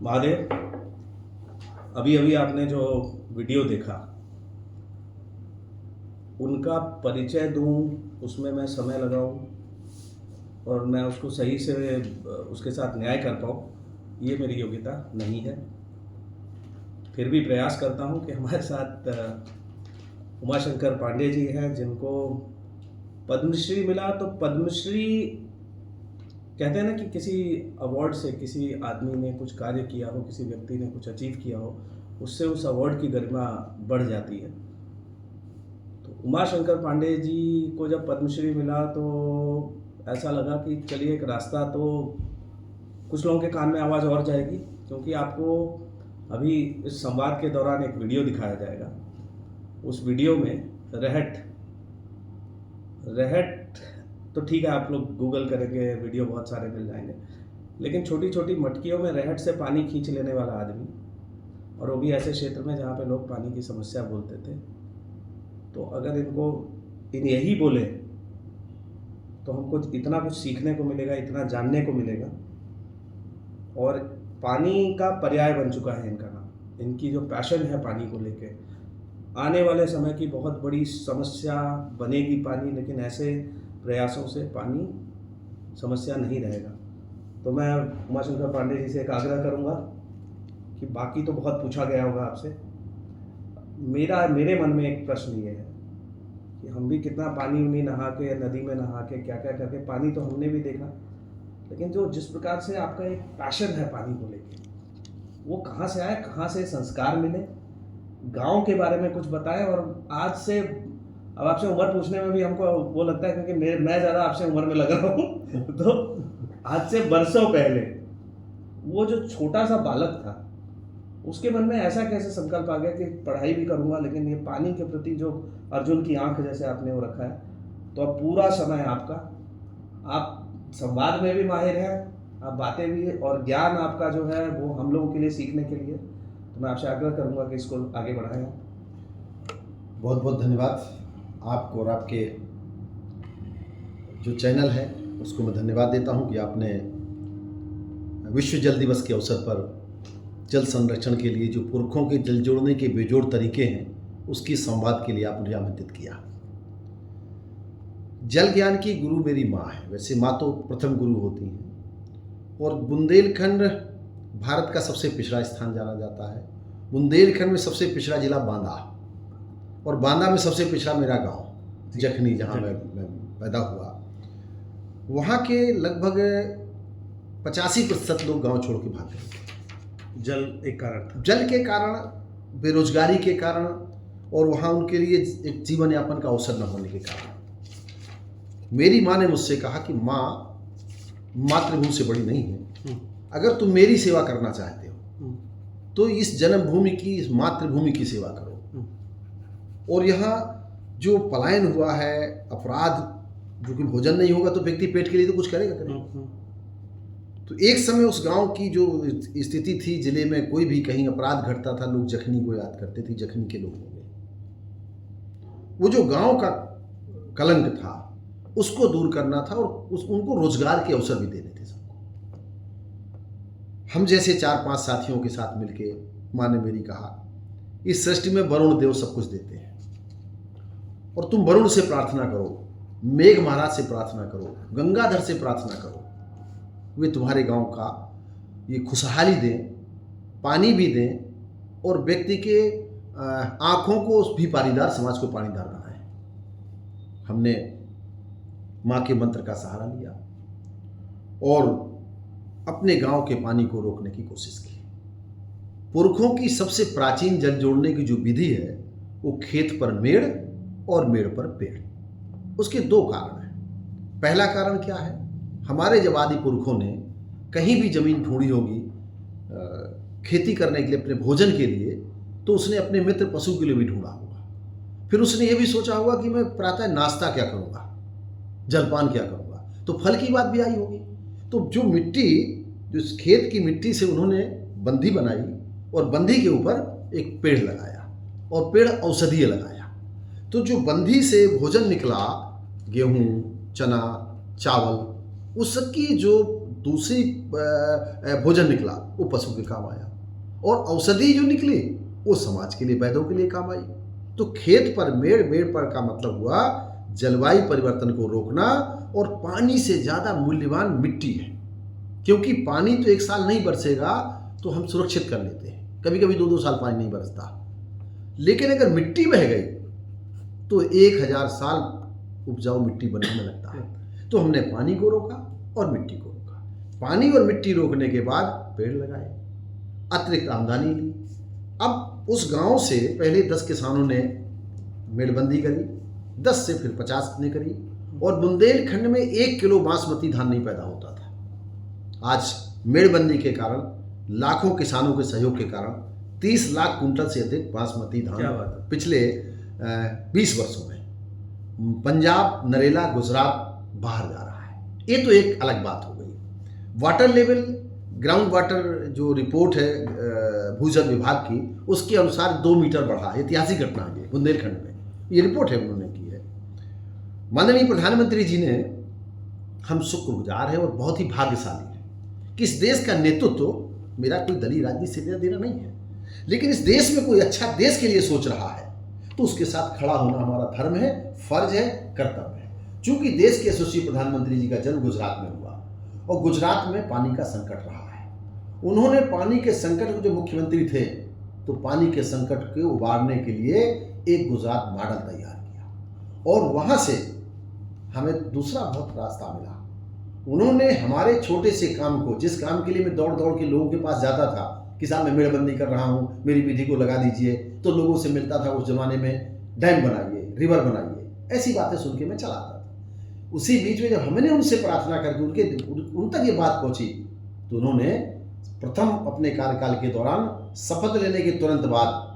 महादेव, अभी अभी आपने जो वीडियो देखा, उनका परिचय दूं, उसमें मैं समय लगाऊं और मैं उसको सही से उसके साथ न्याय कर पाऊं, ये मेरी योग्यता नहीं है। फिर भी प्रयास करता हूं कि हमारे साथ उमाशंकर पांडे जी हैं, जिनको पद्मश्री मिला। तो पद्मश्री कहते हैं ना कि किसी अवार्ड से किसी आदमी ने कुछ कार्य किया हो, किसी व्यक्ति ने कुछ अचीव किया हो, उससे उस अवार्ड की गरिमा बढ़ जाती है। तो उमाशंकर पांडे जी को जब पद्मश्री मिला तो ऐसा लगा कि चलिए एक रास्ता तो कुछ लोगों के कान में आवाज़ और जाएगी, क्योंकि आपको अभी इस संवाद के दौरान एक वीडियो दिखाया जाएगा। उस वीडियो में रहट तो ठीक है, आप लोग गूगल करेंगे, वीडियो बहुत सारे मिल जाएंगे, लेकिन छोटी छोटी मटकियों में रहट से पानी खींच लेने वाला आदमी, और वो भी ऐसे क्षेत्र में जहाँ पे लोग पानी की समस्या बोलते थे। तो अगर इन यही बोले तो हमको इतना कुछ सीखने को मिलेगा, इतना जानने को मिलेगा। और पानी का पर्याय बन चुका है इनका नाम। इनकी जो पैशन है पानी को लेके, आने वाले समय की बहुत बड़ी समस्या बनेगी पानी, लेकिन ऐसे प्रयासों से पानी समस्या नहीं रहेगा। तो मैं उमाशंकर पांडे जी से एक आग्रह करूंगा कि बाकी तो बहुत पूछा गया होगा आपसे, मेरे मन में एक प्रश्न ये है कि हम भी कितना पानी उनी नहा के, नदी में नहा के, क्या क्या करके, पानी तो हमने भी देखा, लेकिन जो जिस प्रकार से आपका एक पैशन है पानी को लेके, वो कहाँ से आया, कहाँ से संस्कार मिले, गांव के बारे में कुछ बताएं। और आज से, अब आपसे उम्र पूछने में भी हमको वो लगता है क्योंकि मैं ज़्यादा आपसे उम्र में लग रहा हूँ तो आज से बरसों पहले वो जो छोटा सा बालक था, उसके मन में ऐसा कैसे संकल्प आ गया कि पढ़ाई भी करूँगा, लेकिन ये पानी के प्रति जो अर्जुन की आंख जैसे आपने वो रखा है। तो अब पूरा समय आपका, आप संवाद में भी माहिर हैं, आप बातें भी, और ज्ञान आपका जो है वो हम लोगों के लिए सीखने के लिए। तो मैं आपसे आग्रह करूँगा कि इसको आगे बढ़ाएं। बहुत बहुत धन्यवाद आपको, और आपके जो चैनल है उसको मैं धन्यवाद देता हूं कि आपने विश्व जल दिवस के अवसर पर जल संरक्षण के लिए जो पुरखों के जल जोड़ने के बेजोड़ तरीके हैं, उसकी संवाद के लिए आप मुझे आमंत्रित किया। जल ज्ञान की गुरु मेरी माँ है। वैसे माँ तो प्रथम गुरु होती हैं, और बुंदेलखंड भारत का सबसे पिछड़ा स्थान जाना जाता है। बुंदेलखंड में सबसे पिछड़ा जिला बांदा, और बांदा में सबसे पिछड़ा मेरा गांव जखनी, जहाँ मैं पैदा हुआ। वहाँ के लगभग 85% लोग गांव छोड़ के भाग गए। जल एक कारण था, जल के कारण, बेरोजगारी के कारण, और वहाँ उनके लिए एक जीवन यापन का अवसर न होने के कारण। मेरी माँ ने मुझसे कहा कि माँ मातृभूमि से बड़ी नहीं है, अगर तुम मेरी सेवा करना चाहते हो तो इस जन्मभूमि की, इस मातृभूमि की सेवा करो। और यहाँ जो पलायन हुआ है, अपराध, जो कि भोजन नहीं होगा तो व्यक्ति पेट के लिए तो कुछ करेगा। तो एक समय उस गांव की जो स्थिति थी, जिले में कोई भी कहीं अपराध घटता था, लोग जखनी को याद करते थे, जखनी के लोग हो गए। वो जो गांव का कलंक था उसको दूर करना था, और उनको रोजगार के अवसर भी देने थे सबको। हम जैसे 4-5 साथियों के साथ मिलके माँ ने मेरी कहा, इस सृष्टि में वरुण देव सब कुछ देते हैं, और तुम वरुण से प्रार्थना करो, मेघ महाराज से प्रार्थना करो, गंगाधर से प्रार्थना करो, वे तुम्हारे गांव का ये खुशहाली दें, पानी भी दें, और व्यक्ति के आँखों को भी पानीदार, समाज को पानीदार बनाएं। हमने माँ के मंत्र का सहारा लिया और अपने गांव के पानी को रोकने की कोशिश की। पुरखों की सबसे प्राचीन जल जोड़ने की जो विधि है, वो खेत पर मेड़ और मेड़ पर पेड़। उसके 2 कारण हैं। पहला कारण क्या है, हमारे जब आदि पुरखों ने कहीं भी जमीन ढूंढी होगी खेती करने के लिए, अपने भोजन के लिए, तो उसने अपने मित्र पशु के लिए भी ढूंढा होगा। फिर उसने ये भी सोचा होगा कि मैं प्रातः नाश्ता क्या करूँगा, जलपान क्या करूँगा, तो फल की बात भी आई होगी। तो जो मिट्टी, जो खेत की मिट्टी से उन्होंने बंधी बनाई, और बंधी के ऊपर एक पेड़ लगाया, और पेड़ औषधीय लगाया। तो जो बंधी से भोजन निकला, गेहूँ, चना, चावल, उसकी जो दूसरी भोजन निकला वो पशु के काम आया, और औषधि जो निकली वो समाज के लिए, वैद्यों के लिए काम आई। तो खेत पर मेड़, मेड़ पर का मतलब हुआ जलवायु परिवर्तन को रोकना, और पानी से ज़्यादा मूल्यवान मिट्टी है, क्योंकि पानी तो एक साल नहीं बरसेगा तो हम सुरक्षित कर लेते हैं, कभी कभी 2-2 साल पानी नहीं बरसता, लेकिन अगर मिट्टी बह गई तो 1000 साल उपजाऊ मिट्टी बनने में लगता है। तो हमने पानी को रोका और मिट्टी को रोका। पानी और मिट्टी रोकने के बाद पेड़ लगाए, अतिरिक्त आमदनी ली। अब उस गांव से पहले 10 किसानों ने मेड़बंदी करी, 10 से फिर 50 ने करी, और बुंदेलखंड में 1 किलो बासमती धान नहीं पैदा होता था। आज मेड़बंदी के कारण, लाखों किसानों के सहयोग के कारण 30 लाख कुंटल से अधिक बासमती धान पिछले 20 वर्षों में पंजाब, नरेला, गुजरात बाहर जा रहा है। ये तो एक अलग बात हो गई। वाटर लेवल, ग्राउंड वाटर जो रिपोर्ट है भूजल विभाग की, उसके अनुसार 2 मीटर बढ़ा। ऐतिहासिक घटना है ये बुंदेलखंड में, ये रिपोर्ट है उन्होंने की है। माननीय प्रधानमंत्री जी ने, हम शुक्रगुजार हैं और बहुत ही भाग्यशाली हैं कि इस देश का नेतृत्व, मेरा कोई दलीय राजनीति से लेना देना नहीं है, लेकिन इस देश में कोई अच्छा देश के लिए सोच रहा है तो उसके साथ खड़ा होना हमारा धर्म है, फर्ज है, कर्तव्य है। चूंकि देश के यशस्वी प्रधानमंत्री जी का जन्म गुजरात में हुआ और गुजरात में पानी का संकट रहा है, उन्होंने पानी के संकट को, जो मुख्यमंत्री थे, तो पानी के संकट को उबारने के लिए एक गुजरात मॉडल तैयार किया, और वहां से हमें दूसरा बहुत रास्ता मिला। उन्होंने हमारे छोटे से काम को, जिस काम के लिए मैं दौड़ दौड़ के लोगों के पास जाता था कि साहब मैं मेड़बंदी कर रहा हूँ, मेरी विधि को लगा दीजिए, तो लोगों से मिलता था उस जमाने में, डैम बनाइए, रिवर बनाइए, ऐसी बातें सुन के मैं चला आता था। उसी बीच में जब हमने उनसे प्रार्थना करके उन तक ये बात पहुंची, तो उन्होंने प्रथम अपने कार्यकाल के दौरान शपथ लेने के तुरंत बाद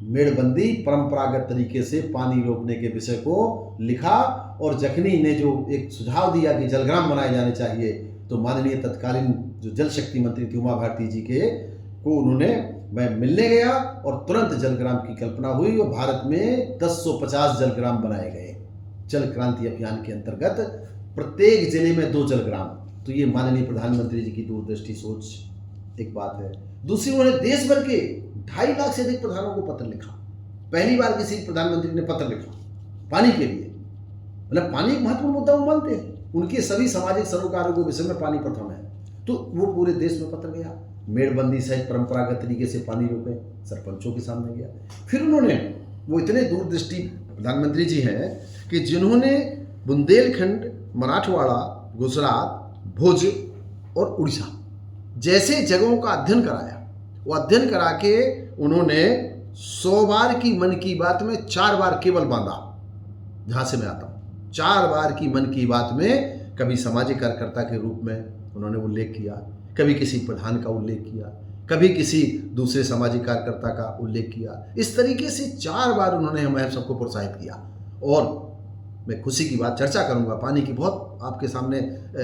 मेड़बंदी परंपरागत तरीके से पानी रोकने के विषय को लिखा, और जखनी ने जो एक सुझाव दिया कि जलग्राम बनाए जाने चाहिए, तो माननीय तत्कालीन जो जल शक्ति मंत्री थी उमा भारती जी के को उन्होंने, मैं मिलने गया और तुरंत जलग्राम की कल्पना हुई, और भारत में 1050 जलग्राम बनाए गए। जल क्रांति अभियान के अंतर्गत प्रत्येक जिले में 2 जलग्राम। तो ये माननीय प्रधानमंत्री जी की दूरदृष्टि सोच एक बात है। दूसरी, उन्होंने देश भर के 2.5 लाख से अधिक प्रधानों को पत्र लिखा। पहली बार किसी प्रधानमंत्री ने पत्र लिखा पानी के लिए, मतलब पानी एक महत्वपूर्ण मुद्दा वो मानते हैं, उनके सभी सामाजिक सरोकारों के विषय में पानी प्रथम है। तो वो पूरे देश में पत्र गया, मेड़बंदी सहित परंपरागत तरीके से पानी रोके, सरपंचों के सामने गया। फिर उन्होंने, वो इतने दूरदृष्टि प्रधानमंत्री जी हैं कि जिन्होंने बुंदेलखंड, मराठवाड़ा, गुजरात, भुज और उड़ीसा जैसे जगहों का अध्ययन कराया। वो अध्ययन करा के उन्होंने 100 बार की मन की बात में 4 बार केवल बांधा, जहाँ से मैं आता हूँ, 4 बार की मन की बात में कभी सामाजिक कार्यकर्ता के रूप में उन्होंने उल्लेख किया, कभी किसी प्रधान का उल्लेख किया, कभी किसी दूसरे सामाजिक कार्यकर्ता का उल्लेख किया। इस तरीके से 4 बार उन्होंने हमें सबको प्रोत्साहित किया। और मैं खुशी की बात चर्चा करूंगा, पानी की बहुत आपके सामने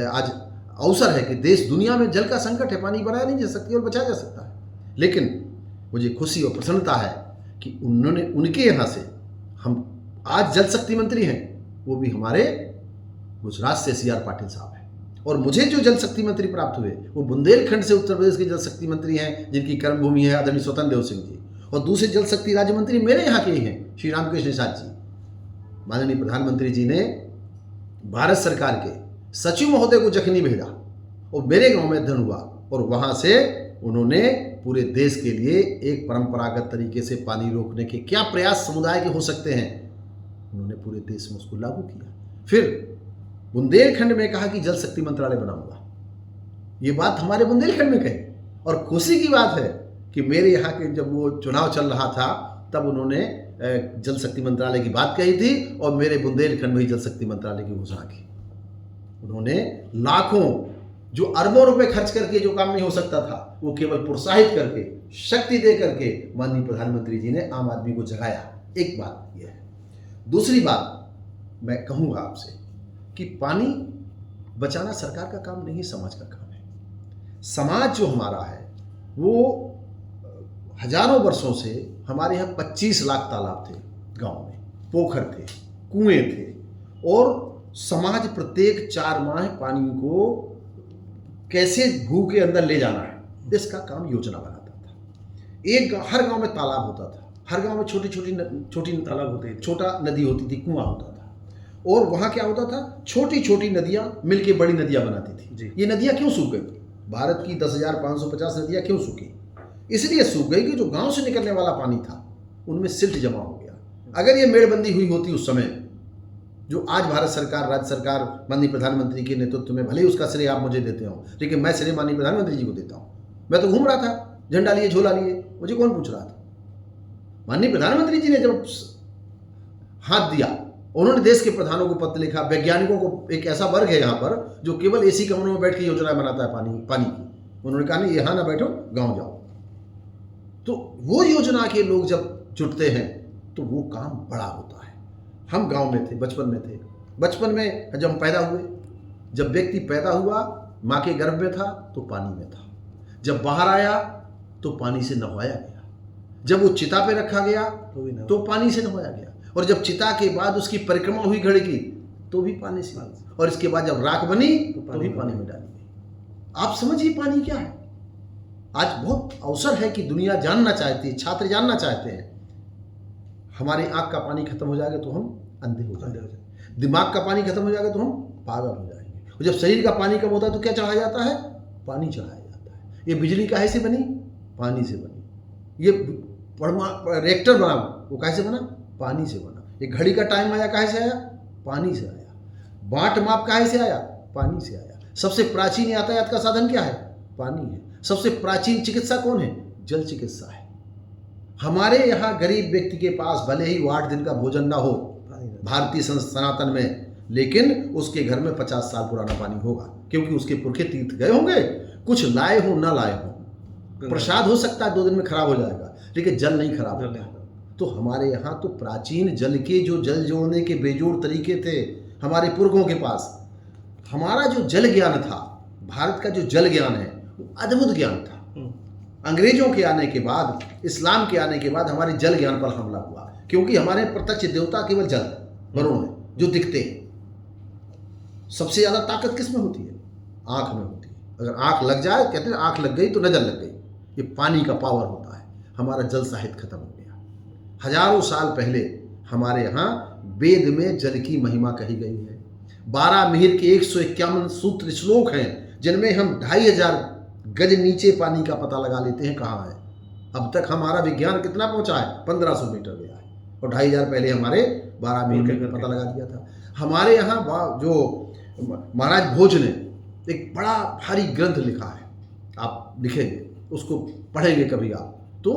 आज अवसर है कि देश दुनिया में जल का संकट है, पानी बनाया नहीं जा सकती और बचाया जा सकता है, लेकिन मुझे खुशी और प्रसन्नता है कि उन्होंने, उनके यहाँ से हम आज जल शक्ति मंत्री हैं, वो भी हमारे गुजरात से CR पाटिल साहब हैं। और मुझे जो जल शक्ति मंत्री प्राप्त हुए वो बुंदेलखंड से उत्तर प्रदेश के जल शक्ति मंत्री हैं, जिनकी कर्मभूमि है आदरणीय स्वतंत्र देव सिंह जी, और दूसरे जल शक्ति राज्य मंत्री मेरे यहाँ के ही हैं, श्री रामकृष्ण निषाद जी। माननीय प्रधानमंत्री जी ने भारत सरकार के सचिव महोदय को जखनी भेजा और मेरे गांव में अध्ययन हुआ, और वहां से उन्होंने पूरे देश के लिए एक परंपरागत तरीके से पानी रोकने के क्या प्रयास समुदाय के हो सकते हैं, उन्होंने पूरे देश में उसको लागू किया। फिर बुंदेलखंड में कहा कि जल शक्ति मंत्रालय बनाऊंगा, ये बात हमारे बुंदेलखंड में कही। और खुशी की बात है कि मेरे यहाँ के जब वो चुनाव चल रहा था तब उन्होंने जल शक्ति मंत्रालय की बात कही थी, और मेरे बुंदेलखंड में ही जल शक्ति मंत्रालय की घोषणा की। उन्होंने लाखों, जो अरबों रुपए खर्च करके जो काम नहीं हो सकता था, वो केवल प्रोत्साहित करके, शक्ति दे करके माननीय प्रधानमंत्री जी ने आम आदमी को जगाया। एक बात यह है। दूसरी बात मैं कहूँगा आपसे कि पानी बचाना सरकार का काम नहीं, समाज का काम है। समाज जो हमारा है वो हजारों वर्षों से, हमारे यहाँ 25 लाख तालाब थे गांव में, पोखर थे, कुएं थे, और समाज प्रत्येक 4 माह पानी को कैसे भू के अंदर ले जाना है, इसका काम योजना बनाता था। हर गांव में तालाब होता था, हर गांव में छोटी तालाब होते थे, छोटा नदी होती थी, कुआं होता था। और वहाँ क्या होता था, छोटी छोटी नदियाँ मिलके बड़ी नदियाँ बनाती थी। जी। ये नदियाँ क्यों सूख गई? भारत की 10,550 नदियाँ क्यों सूखी? इसलिए सूख गई कि जो गांव से निकलने वाला पानी था उनमें सिल्ट जमा हो गया। अगर ये मेड़बंदी हुई होती उस समय, जो आज भारत सरकार, राज्य सरकार, माननीय प्रधानमंत्री के नेतृत्व में, भले ही उसका श्रेय आप मुझे देते हो, लेकिन मैं श्रेय माननीय प्रधानमंत्री जी को देता हूँ। मैं तो घूम रहा था, झंडा लिए, झोला लिए, मुझे कौन पूछ रहा था? माननीय प्रधानमंत्री जी ने जब हाथ दिया, उन्होंने देश के प्रधानों को पत्र लिखा, वैज्ञानिकों को, एक ऐसा वर्ग है यहाँ पर जो केवल एसी कमरों में बैठ के योजना बनाता है पानी की, उन्होंने कहा नहीं, यहाँ ना बैठो, गाँव जाओ। तो वो योजना के लोग जब जुटते हैं तो वो काम बड़ा होता है। हम गांव में थे, बचपन में थे। बचपन में जब हम पैदा हुए, जब व्यक्ति पैदा हुआ माँ के गर्भ में था तो पानी में था, जब बाहर आया तो पानी से नहवाया गया, जब वो चिता पे रखा गया तो पानी से नहवाया गया, और जब चिता के बाद उसकी परिक्रमा हुई घड़े की तो भी पानी से, और इसके बाद जब राख बनी तो भी पानी में डाली गई। आप समझिए पानी क्या है। आज बहुत अवसर है कि दुनिया जानना चाहती है, छात्र जानना चाहते हैं। हमारी आँख का पानी खत्म हो जाएगा तो हम अंधे हो जाएंगे, दिमाग का पानी खत्म हो जाएगा तो हम पागल हो जाएंगे, और जब शरीर का पानी कम होता है तो क्या चढ़ाया जाता है? पानी चढ़ाया जाता है। ये बिजली काहे से बनी? पानी से बनी। ये रिएक्टर बना, वो काहे से बना? पानी से बना। ये घड़ी का टाइम आया काहे से आया? पानी से आया। बाट माप काहे से आया? पानी से आया। सबसे प्राचीन यातायात का साधन क्या है? पानी है। सबसे प्राचीन चिकित्सा कौन है? जल चिकित्सा है। हमारे यहाँ गरीब व्यक्ति के पास भले ही वो 8 दिन का भोजन ना हो भारतीय सनातन में, लेकिन उसके घर में 50 साल पुराना पानी होगा, क्योंकि उसके पुरखे तीर्थ गए होंगे, कुछ लाए हो ना लाए हो। प्रसाद हो सकता है 2 दिन में खराब हो जाएगा, लेकिन जल नहीं खराब होता। तो हमारे यहाँ तो प्राचीन जल के, जो जल जोड़ने के बेजोड़ तरीके थे हमारे पुरखों के पास। हमारा जो जल ज्ञान था, भारत का जो जल ज्ञान है, वो अद्भुत ज्ञान था। अंग्रेजों के आने के बाद, इस्लाम के आने के बाद हमारे जल ज्ञान पर हमला हुआ, क्योंकि हमारे प्रत्यक्ष देवता केवल जल, वरुण है, जो दिखते हैं। सबसे ज़्यादा ताकत किस में होती है? आँख में होती है। अगर आँख लग जाए, कहते हैं आँख लग गई तो नजर लग गई, ये पानी का पावर होता है। हमारा जल साहित्य खत्म हो गया। हजारों साल पहले हमारे यहाँ वेद में जल की महिमा कही गई है। 12 मिहिर के 151 सूत्र श्लोक हैं, जिनमें हम 2500 गज नीचे पानी का पता लगा लेते हैं कहाँ है। अब तक हमारा विज्ञान कितना पहुँचा है? 1500 मीटर गया है, और 2500 पहले हमारे 12 मिहिर का पता लगा दिया था। हमारे यहाँ जो महाराज भोज ने एक बड़ा भारी ग्रंथ लिखा है, आप लिखेंगे, उसको पढ़ेंगे कभी आप, तो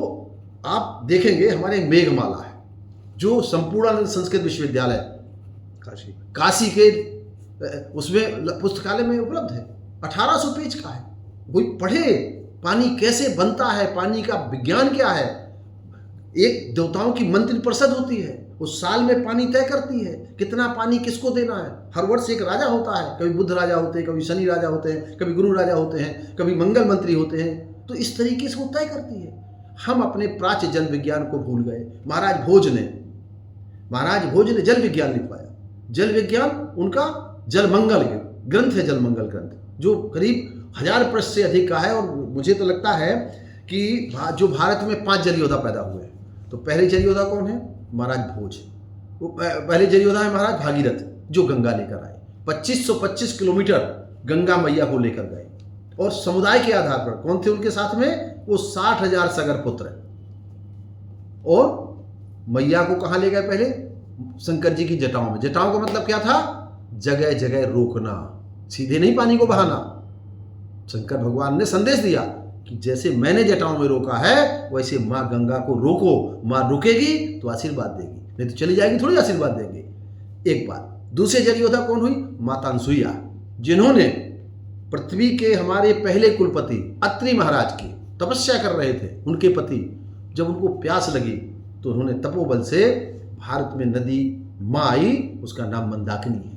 आप देखेंगे हमारे मेघमाला है, जो संपूर्णानंद संस्कृत विश्वविद्यालय काशी के उसमें पुस्तकालय में उपलब्ध है। 1800 पेज का है। कोई पढ़े पानी कैसे बनता है, पानी का विज्ञान क्या है। एक देवताओं की मंत्री परिषद होती है, उस साल में पानी तय करती है कितना पानी किसको देना है। हर वर्ष एक राजा होता है, कभी बुद्ध राजा होते हैं, कभी शनि राजा होते हैं, कभी गुरु राजा होते हैं, कभी मंगल मंत्री होते हैं। तो इस तरीके से वो तय करती है। हम अपने प्राच्य जल विज्ञान को भूल गए। महाराज भोज ने जल विज्ञान लिखवाया। जल विज्ञान उनका जल मंगल ग्रंथ है, जल मंगल ग्रंथ, जो करीब 1000 पृष्ठ से अधिक का है। और मुझे तो लगता है कि जो भारत में 5 जल योद्धा पैदा हुए हैं, तो पहले जल योद्धा कौन है? महाराज भोज। वो पहले जल योद्धा है महाराज भागीरथ, जो गंगा लेकर आए। 2525 किलोमीटर गंगा मैया को लेकर गए, और समुदाय के आधार पर कौन थे उनके साथ में? वो 60,000 सगर पुत्र। और मैया को कहाँ ले गए? पहले शंकर जी की जटाओं में। जटाओं का मतलब क्या था? जगह जगह रोकना, सीधे नहीं पानी को बहाना। शंकर भगवान ने संदेश दिया कि जैसे मैंने जटाओं में रोका है, वैसे माँ गंगा को रोको। माँ रुकेगी तो आशीर्वाद देगी, नहीं तो चली जाएगी, थोड़ी आशीर्वाद देंगे। एक बात। दूसरे जल योद्धा कौन हुई? माता अनसुईया, जिन्होंने पृथ्वी के हमारे पहले कुलपति अत्रि महाराज की तपस्या कर रहे थे, उनके पति, जब उनको प्यास लगी तो उन्होंने तपोबल से भारत में नदी माँ आई, उसका नाम मंदाकिनी है।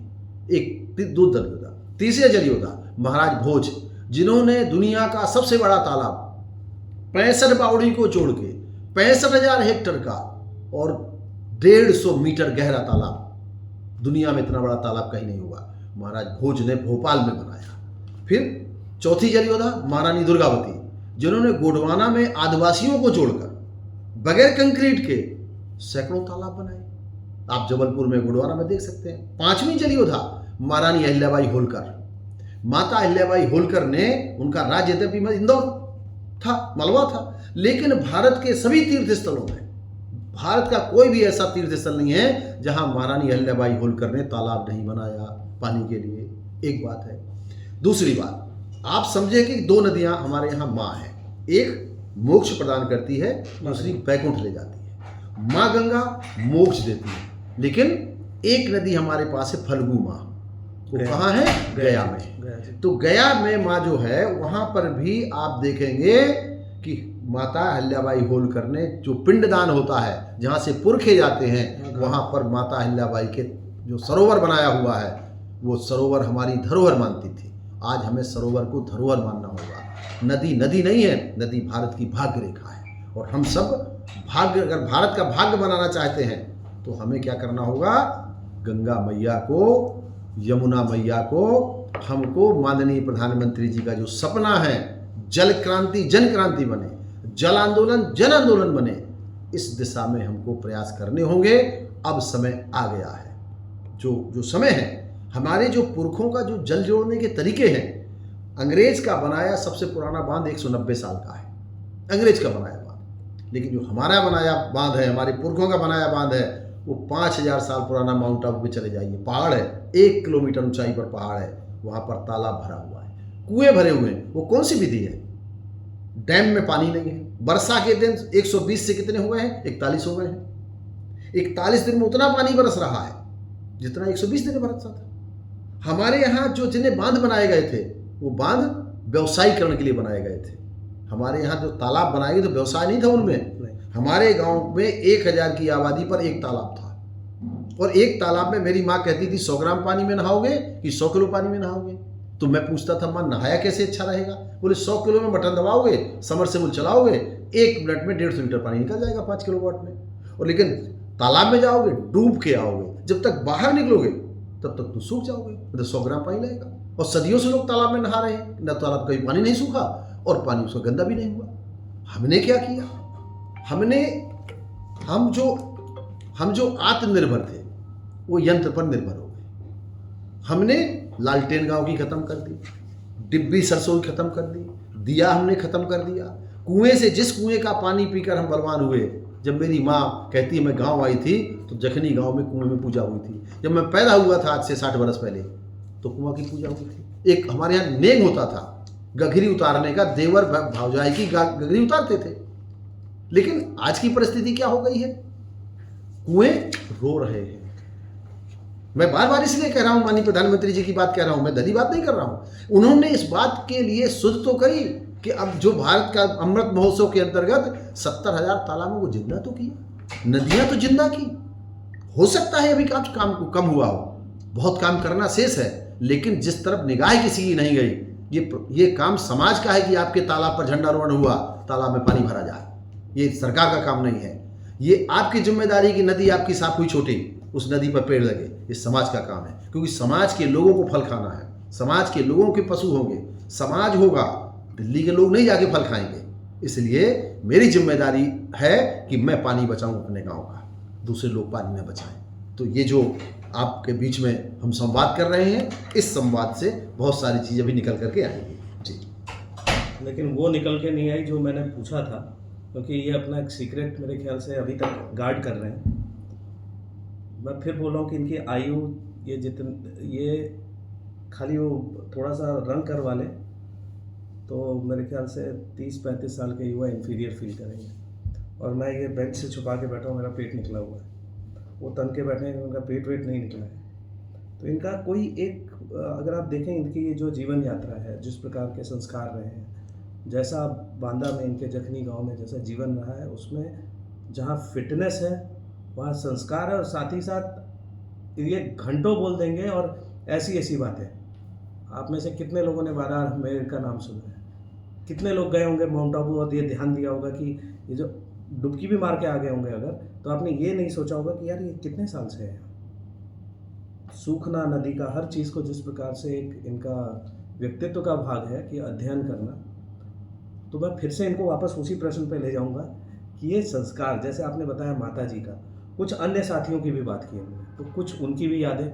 एक दो जल योद्धा। तीसरे जल योद्धा महाराज भोज, जिन्होंने दुनिया का सबसे बड़ा तालाब 65 बावड़ी को जोड़ के 65,000 हेक्टेयर का और 150 मीटर गहरा तालाब, दुनिया में इतना बड़ा तालाब कहीं नहीं हुआ, महाराज भोज ने भोपाल में बनाया। फिर चौथी जल योद्धा महारानी दुर्गावती, जिन्होंने गोंडवाना में आदिवासियों को जोड़कर बगैर कंक्रीट के सैकड़ों तालाब बनाए। आप जबलपुर में गोंडवाना में देख सकते हैं। पांचवी जल योद्धा महारानी अहिल्याबाई होलकर। माता अहिल्याबाई होलकर ने, उनका राज्य यद्यपि इंदौर था, मलवा था, लेकिन भारत के सभी तीर्थ स्थलों में, भारत का कोई भी ऐसा तीर्थ स्थल नहीं है जहां महारानी अहिल्याबाई होलकर ने तालाब नहीं बनाया पानी के लिए। एक बात है। दूसरी बात, आप समझे कि दो नदियां हमारे यहाँ माँ हैं, एक मोक्ष प्रदान करती है, दूसरी बैकुंठ ले जाती है। माँ गंगा मोक्ष देती है, लेकिन एक नदी हमारे पास है फल्गु माँ, वो कहाँ है? गया में। तो गया में माँ जो है, वहां पर भी आप देखेंगे कि माता अहिल्याबाई होलकर ने जो पिंडदान होता है, जहाँ से पुरखे जाते हैं, वहाँ पर माता अहिल्याबाई के जो सरोवर बनाया हुआ है, वो सरोवर हमारी धरोहर मानती थी। आज हमें सरोवर को धरोहर मानना होगा। नदी नदी नहीं है, नदी भारत की भाग्य रेखा है। और हम सब भाग्य, अगर भारत का भाग्य बनाना चाहते हैं तो हमें क्या करना होगा? गंगा मैया को, यमुना मैया को, हमको माननीय प्रधानमंत्री जी का जो सपना है, जल क्रांति जन क्रांति बने, जल आंदोलन जन आंदोलन बने, इस दिशा में हमको प्रयास करने होंगे। अब समय आ गया है। जो समय है, हमारे जो पुरखों का जो जल जोड़ने के तरीके हैं, अंग्रेज का बनाया सबसे पुराना बांध 190 साल का है, अंग्रेज का बनाया बांध। लेकिन जो हमारा बनाया बांध है, हमारे पुरखों का बनाया बांध है, वो 5000 साल पुराना माउंट आबू पे चले जाइए, पहाड़ है, 1 किलोमीटर ऊंचाई पर पहाड़ है, वहाँ पर तालाब भरा हुआ है, कुएं भरे हुए हैं। वो कौन सी विधि है? डैम में पानी नहीं है। वर्षा के दिन 120 से कितने हुए हैं? 41 हो गए हैं। 41 दिन में उतना पानी बरस रहा है जितना 120 दिन में बरसा था। हमारे यहाँ जो जिन्हें बांध बनाए गए थे, वो बांध व्यवसायीकरण के लिए बनाए गए थे। हमारे यहाँ जो तालाब बनाए गए तो व्यवसाय नहीं था उनमें। हमारे गांव में 1000 की आबादी पर एक तालाब था, और एक तालाब में मेरी माँ कहती थी 100 ग्राम पानी में नहाओगे कि 100 किलो पानी में नहाओगे? तो मैं पूछता था, माँ नहाया कैसे अच्छा रहेगा? बोले 100 किलो में बटन दबाओगे, समरसेबुल चलाओगे, 1 मिनट में 150 लीटर पानी निकल जाएगा 5 किलोवाट में। और लेकिन तालाब में जाओगे, डूब के आओगे, जब तक बाहर निकलोगे तब तक तो सूख जाओगे, मतलब 100 ग्राम पानी लगेगा। और सदियों से लोग तालाब में नहा रहे हैं, न तालाब कभी पानी नहीं सूखा और पानी उसका गंदा भी नहीं हुआ। हमने क्या किया? हम जो आत्मनिर्भर थे, वो यंत्र पर निर्भर हो गए। हमने लालटेन गांव की खत्म कर दी, डिब्बी सरसों की खत्म कर दी, दिया हमने खत्म कर दिया। कुएं से, जिस कुएं का पानी पीकर हम बलवान हुए, जब मेरी माँ कहती है मैं गांव आई थी तो जखनी गांव में कुएं में पूजा हुई थी। जब मैं पैदा हुआ था आज से 60 वर्ष पहले, तो कुआं की पूजा हुई थी। एक हमारे यहाँ नेम होता था गघरी उतारने का, देवर भावजाई की गघरी उतारते थे। लेकिन आज की परिस्थिति क्या हो गई है? कुएं रो रहे हैं। मैं बार बार इसलिए कह रहा हूं, माननीय प्रधानमंत्री जी की बात कह रहा हूं, मैं दली बात नहीं कर रहा हूं। उन्होंने इस बात के लिए सुध तो करी कि अब जो भारत का अमृत महोत्सव के अंतर्गत 70,000 तालाबों को जिंदा तो किया, नदियां तो जिंदा की। हो सकता है अभी काम कम हुआ हो, बहुत काम करना शेष है, लेकिन जिस तरफ निगाह किसी की नहीं गई, ये काम समाज का है कि आपके तालाब पर झंडारोहण हुआ, तालाब में पानी भरा जाए। ये सरकार का काम नहीं है। ये आपकी जिम्मेदारी की नदी आपकी साफ हुई छोटी, उस नदी पर पेड़ लगे, ये समाज का काम है। क्योंकि समाज के लोगों को फल खाना है, समाज के लोगों के पशु होंगे, समाज होगा, दिल्ली के लोग नहीं जाके फल खाएंगे। इसलिए मेरी जिम्मेदारी है कि मैं पानी बचाऊं अपने गांव का, दूसरे लोग पानी न बचाएं। तो ये जो आपके बीच में हम संवाद कर रहे हैं, इस संवाद से बहुत सारी चीज़ें भी निकल करके आएंगी जी। लेकिन वो निकल के नहीं आई जो मैंने पूछा था, क्योंकि ये अपना एक सीक्रेट मेरे ख्याल से अभी तक गार्ड कर रहे हैं। मैं फिर बोल रहा हूँ कि इनकी आयु ये खाली वो थोड़ा सा रंग करवा ले तो मेरे ख्याल से 30-35 साल के युवा इन्फीरियर फील करेंगे। और मैं ये बेंच से छुपा के बैठा हूँ, मेरा पेट निकला हुआ है, वो तन के बैठे हैं, उनका पेट वेट नहीं निकला है। तो इनका कोई एक, अगर आप देखें इनकी ये जो जीवन यात्रा है, जिस प्रकार के संस्कार रहे हैं, जैसा बांदा में इनके जखनी गांव में जैसा जीवन रहा है, उसमें जहाँ फिटनेस है वहाँ संस्कार है, और साथ ही साथ ये घंटों बोल देंगे और ऐसी बातें। आप में से कितने लोगों ने बारह मेर का नाम सुना है? कितने लोग गए होंगे माउंट आबू और ये ध्यान दिया होगा कि ये जो डुबकी भी मार के आ गए होंगे अगर, तो आपने ये नहीं सोचा होगा कि यार ये कितने साल से है। सूखना नदी का, हर चीज़ को जिस प्रकार से एक इनका व्यक्तित्व का भाग है कि अध्ययन करना, तो मैं फिर से इनको वापस उसी प्रश्न पे ले जाऊंगा कि ये संस्कार, जैसे आपने बताया माता जी का, कुछ अन्य साथियों की भी बात की हमने, तो कुछ उनकी भी यादें,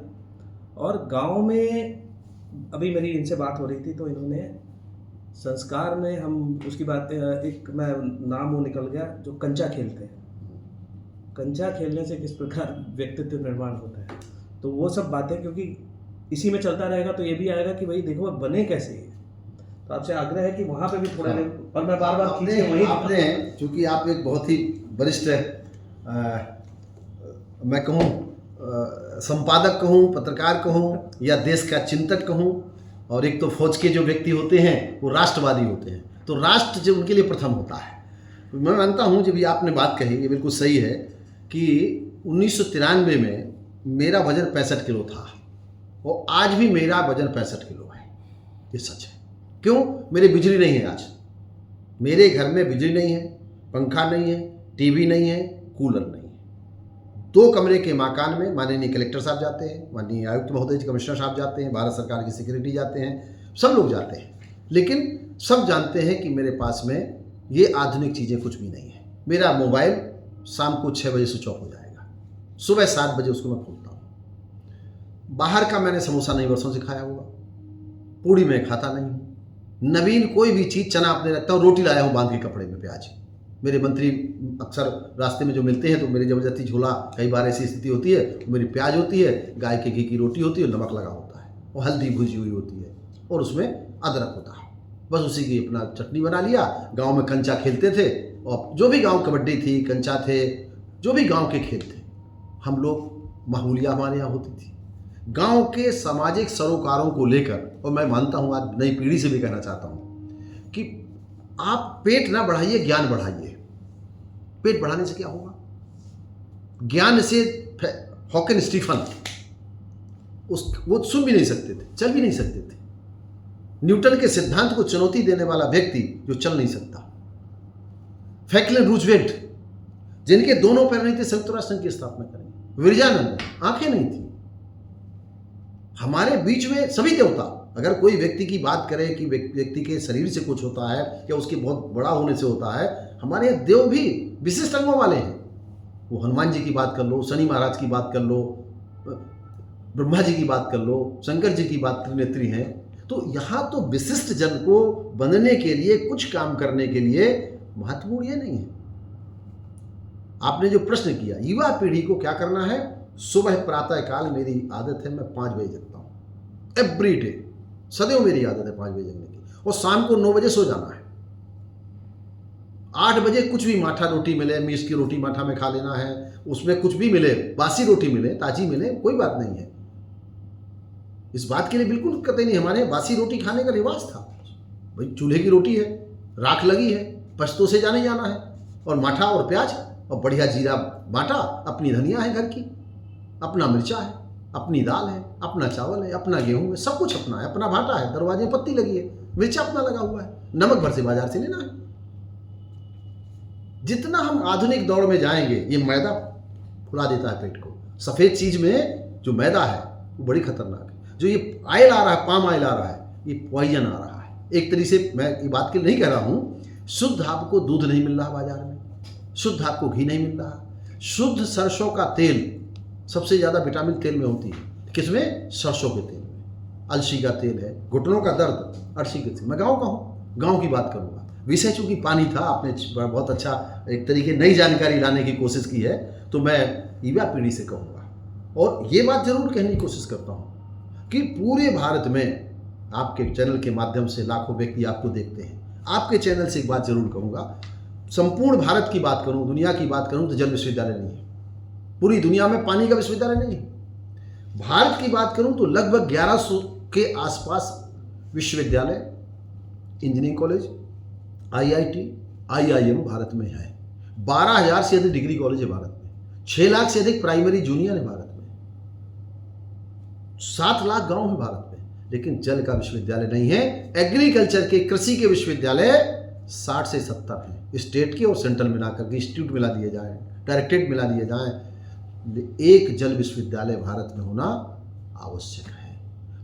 और गांव में अभी मेरी इनसे बात हो रही थी तो इन्होंने संस्कार में हम उसकी बात, एक मैं नाम वो निकल गया, जो कंचा खेलते हैं, कंचा खेलने से किस प्रकार व्यक्तित्व निर्माण होता है, तो वो सब बातें, क्योंकि इसी में चलता रहेगा तो ये भी आएगा कि भाई देखो बने कैसे ये। तो आपसे आग्रह है कि वहाँ पे भी थोड़ा हाँ। और मैं बार बार खींचे वही आपने चूंकि आप एक बहुत ही वरिष्ठ मैं कहूँ संपादक कहूँ, पत्रकार कहूँ, या देश का चिंतक कहूँ, और एक तो फौज के जो व्यक्ति होते हैं वो राष्ट्रवादी होते हैं, तो राष्ट्र जो उनके लिए प्रथम होता है। मैं मानता हूँ जब ये आपने बात कही ये बिल्कुल सही है कि 1993 में मेरा वजन 65 किलो था और आज भी मेरा वजन 65 किलो है, ये सच है। क्यों? मेरी बिजली नहीं है आज, मेरे घर में बिजली नहीं है, पंखा नहीं है, टीवी नहीं है, कूलर नहीं है। 2 कमरे के मकान में माननीय कलेक्टर साहब जाते हैं, माननीय आयुक्त महोदय जी, कमिश्नर साहब जाते हैं, भारत सरकार की सेक्रेटरी जाते हैं, सब लोग जाते हैं, लेकिन सब जानते हैं कि मेरे पास में ये आधुनिक चीज़ें कुछ भी नहीं है। मेरा मोबाइल शाम को 6 बजे स्विच ऑफ हो जाएगा, सुबह 7 बजे उसको मैं खोलता हूँ। बाहर का मैंने समोसा नहीं वर्षों से खाया हुआ, पूड़ी मैं खाता नहीं हूँ, नवीन कोई भी चीज़, चना अपने रखता हूँ, रोटी लाया हूँ बांध के कपड़े में, प्याज। मेरे मंत्री अक्सर रास्ते में जो मिलते हैं तो मेरी ज़बरदस्ती झोला, कई बार ऐसी स्थिति होती है तो मेरी प्याज होती है, गाय के घी की रोटी होती है, नमक लगा होता है और हल्दी भुजी हुई होती है और उसमें अदरक होता है, बस उसी की अपना चटनी बना लिया। गांव में कंचा खेलते थे और जो भी गांव कबड्डी थी, कंचा थे, जो भी गांव के खेल थे, हम लोग माहौलिया हमारे यहाँ होती थी। गांव के सामाजिक सरोकारों को लेकर, और मैं मानता हूँ आज नई पीढ़ी से भी कहना चाहता हूँ कि आप पेट ना बढ़ाइए, ज्ञान बढ़ाइए। पेट बढ़ाने से क्या होगा? ज्ञान से हॉकिन स्टीफन वो सुन भी नहीं सकते थे, चल भी नहीं सकते थे। न्यूटन के सिद्धांत को चुनौती देने वाला व्यक्ति जो चल नहीं सकता। फ्रैंकलिन रूजवेल्ट, जिनके दोनों पैर नहीं थे, संयुक्त राष्ट्र संघ की स्थापना करेंगे। विरजानंद, आंखें नहीं थी। हमारे बीच में सभी देवता, अगर कोई व्यक्ति की बात करें कि व्यक्ति के शरीर से कुछ होता है या उसके बहुत बड़ा होने से होता है, हमारे यहाँ देव भी विशिष्ट अंगों वाले हैं। वो हनुमान जी की बात कर लो, शनि महाराज की बात कर लो, ब्रह्मा जी की बात कर लो, शंकर जी की बात, त्रिनेत्री हैं। तो यहाँ तो विशिष्ट जन को बनने के लिए, कुछ काम करने के लिए महत्वपूर्ण ये नहीं है। आपने जो प्रश्न किया, युवा पीढ़ी को क्या करना है? सुबह प्रातः काल मेरी आदत है, मैं 5 बजे जगता हूँ एवरी डे, सदैव मेरी आदत है 5 बजे जगने की, और शाम को 9 बजे सो जाना है। 8 बजे कुछ भी माठा रोटी मिले, मीस की रोटी माठा में खा लेना है, उसमें कुछ भी मिले, बासी रोटी मिले, ताजी मिले, कोई बात नहीं है। इस बात के लिए बिल्कुल कतई नहीं, हमारे बासी रोटी खाने का रिवाज था। भाई चूल्हे की रोटी है, राख लगी है, पश्तो से जाने जाना है, और माठा और प्याज और बढ़िया जीरा बाटा, अपनी धनिया है घर की, अपना मिर्चा है, अपनी दाल है, अपना चावल है, अपना गेहूं है, सब कुछ अपना है, अपना भाटा है, दरवाजे में पत्ती लगी है, मिर्चा अपना लगा हुआ है, नमक भर से बाजार से लेना है। जितना हम आधुनिक दौर में जाएंगे, ये मैदा फुला देता है पेट को। सफ़ेद चीज़ में जो मैदा है वो बड़ी खतरनाक है। जो ये ऑयल आ रहा है, पाम ऑयल आ रहा है, ये पॉइजन आ रहा है। एक तरीके से मैं ये बात के लिए नहीं कह रहा हूँ, शुद्ध आपको दूध नहीं मिल रहा बाजार में, शुद्ध आपको घी नहीं मिल रहा, शुद्ध सरसों का तेल, सबसे ज़्यादा विटामिन तेल में होती है, किसमें? सरसों के तेल में। अलसी का तेल है, घुटनों का दर्द अलसी के तेल। मैं गाँव का हूँ, गाँव की बात करूँगा। विषय चूँकि पानी था, आपने बहुत अच्छा एक तरीके नई जानकारी लाने की कोशिश की है, तो मैं युवा पीढ़ी से कहूँगा, और ये बात जरूर कहने की कोशिश करता हूँ कि पूरे भारत में आपके चैनल के माध्यम से लाखों व्यक्ति आपको देखते हैं। आपके चैनल से एक बात जरूर कहूँगा, संपूर्ण भारत की बात करूँ, दुनिया की बात करूँ, तो जल विश्वविद्यालय नहीं है। पूरी दुनिया में पानी का विश्वविद्यालय नहीं है। भारत की बात करूँ तो लगभग 1100 के आसपास विश्वविद्यालय, engineering college, IIT, IIM Bharat में है। 12,000 से अधिक डिग्री कॉलेज है भारत में। 6 लाख से अधिक प्राइमरी जूनियर है भारत में। 7 लाख गांव है भारत में, लेकिन जल का विश्वविद्यालय नहीं है। एग्रीकल्चर के, कृषि के विश्वविद्यालय 60 से 70 हैं। स्टेट के और सेंट्रल मिलाकर के इंस्टीट्यूट मिला दिए जाए, डायरेक्टरेट मिला दिए जाए, एक जल विश्वविद्यालय भारत में होना आवश्यक है।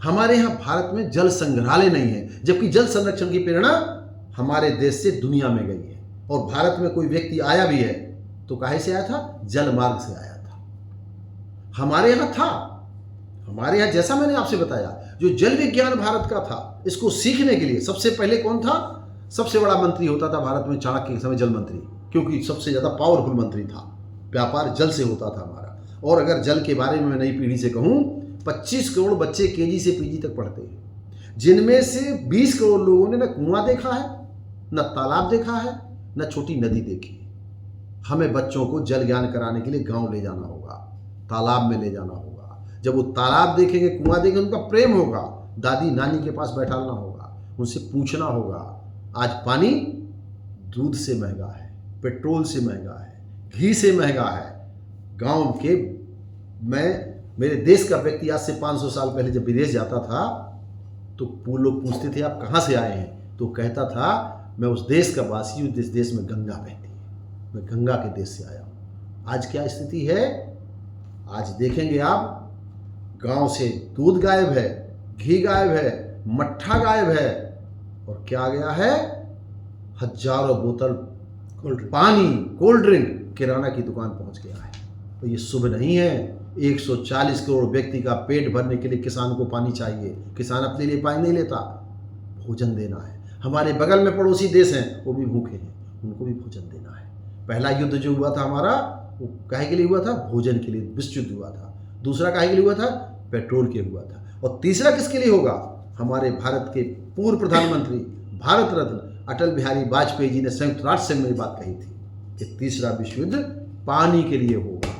हमारे यहाँ भारत में जल संग्रहालय नहीं है, जबकि जल संरक्षण की प्रेरणा हमारे देश से दुनिया में गई है। और भारत में कोई व्यक्ति आया भी है तो काहे से आया था? जल मार्ग से आया था। हमारे यहाँ था, हमारे यहाँ जैसा मैंने आपसे बताया, जो जल विज्ञान भारत का था, इसको सीखने के लिए सबसे पहले कौन था? सबसे बड़ा मंत्री होता था भारत में चाणक्य के समय, जल मंत्री, क्योंकि सबसे ज़्यादा पावरफुल मंत्री था। व्यापार जल से होता था हमारा। और अगर जल के बारे में मैं नई पीढ़ी से कहूँ, 25 करोड़ बच्चे केजी से पीजी तक पढ़ते हैं, जिनमें से 20 करोड़ लोगों ने न कुआं देखा है, न तालाब देखा है, न छोटी नदी देखी है। हमें बच्चों को जल ज्ञान कराने के लिए गांव ले जाना होगा, तालाब में ले जाना होगा। जब वो तालाब देखेंगे, कुआं देखेंगे, उनका प्रेम होगा, दादी नानी के पास बैठाना होगा, उनसे पूछना होगा। आज पानी दूध से महंगा है, पेट्रोल से महंगा है, घी से महंगा है। गांव के मेरे देश का व्यक्ति आज से 500 साल पहले जब विदेश जाता था तो वो लोग पूछते थे आप कहाँ से आए हैं, तो कहता था मैं उस देश का वासी हूँ जिस देश में गंगा बहती है, मैं गंगा के देश से आया हूँ। आज क्या स्थिति है? आज देखेंगे आप, गांव से दूध गायब है, घी गायब है, मट्ठा गायब है, और क्या आ गया है? हजारों बोतल पानी, कोल्ड ड्रिंक किराना की दुकान पहुंच गया है। तो ये शुभ नहीं है। 140 करोड़ व्यक्ति का पेट भरने के लिए किसान को पानी चाहिए। किसान अपने लिए पानी नहीं लेता, भोजन देना है। हमारे बगल में पड़ोसी देश हैं, वो भी भूखे हैं, उनको भी भोजन देना है। पहला युद्ध जो हुआ था हमारा, वो काहे के लिए हुआ था? भोजन के लिए विश्व युद्ध हुआ था। दूसरा काहे के लिए हुआ था? पेट्रोल के हुआ था। और तीसरा किसके लिए होगा? हमारे भारत के पूर्व प्रधानमंत्री, भारत रत्न अटल बिहारी वाजपेयी जी ने संयुक्त राष्ट्र संघ में बात कही थी कि तीसरा विश्व युद्ध पानी के लिए होगा।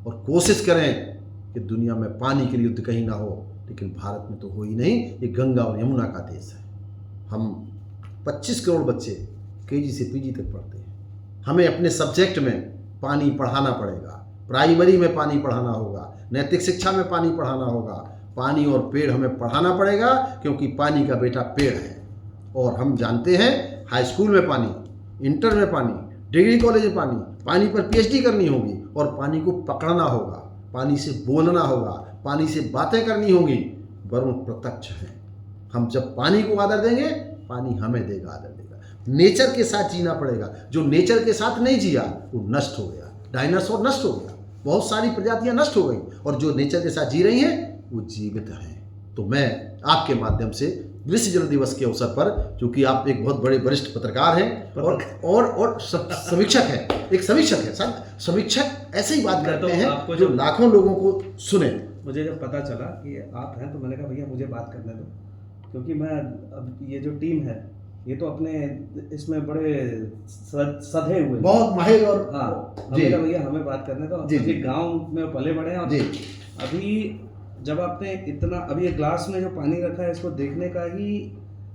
और कोशिश करें कि दुनिया में पानी के लिए युद्ध कहीं ना हो, लेकिन भारत में तो हो ही नहीं। ये गंगा और यमुना का देश है। हम 25 करोड़ बच्चे केजी से पीजी तक पढ़ते हैं। हमें अपने सब्जेक्ट में पानी पढ़ाना पड़ेगा, प्राइमरी में पानी पढ़ाना होगा, नैतिक शिक्षा में पानी पढ़ाना होगा। पानी और पेड़ हमें पढ़ाना पड़ेगा, क्योंकि पानी का बेटा पेड़ है। और हम जानते हैं हाई स्कूल में पानी, इंटर में पानी, डिग्री कॉलेज में पानी, पानी पर पीएचडी करनी होगी, और पानी को पकड़ना होगा, पानी से बोलना होगा, पानी से बातें करनी होगी। वरुण प्रत्यक्ष है। हम जब पानी को आदर देंगे, पानी हमें देगा, आदर देगा। नेचर के साथ जीना पड़ेगा। जो नेचर के साथ नहीं जिया वो नष्ट हो गया। डायनासोर नष्ट हो गया, बहुत सारी प्रजातियां नष्ट हो गई, और जो नेचर के साथ जी रही हैं वो जीवित हैं। तो मैं आपके माध्यम से विश्व जल दिवस के अवसर पर, क्योंकि आप एक बहुत बड़े वरिष्ठ पत्रकार हैं और समीक्षक हैं, एक समीक्षक है सर, समीक्षक ऐसे ही बात करते हैं जो लाखों लोगों को सुने। मुझे जब पता चला कि आप हैं तो मैंने कहा भैया मुझे बात करने दो, क्योंकि मैं अब ये जो टीम है ये तो अपने इसमें बड़े सधे हुए, बहुत माहिर, और हाँ, हमने कहा भैया हमें बात करने दो। क्योंकि गाँव में पले बड़े हैं, और अभी जब आपने इतना, अभी ये ग्लास में जो पानी रखा है, इसको देखने का ही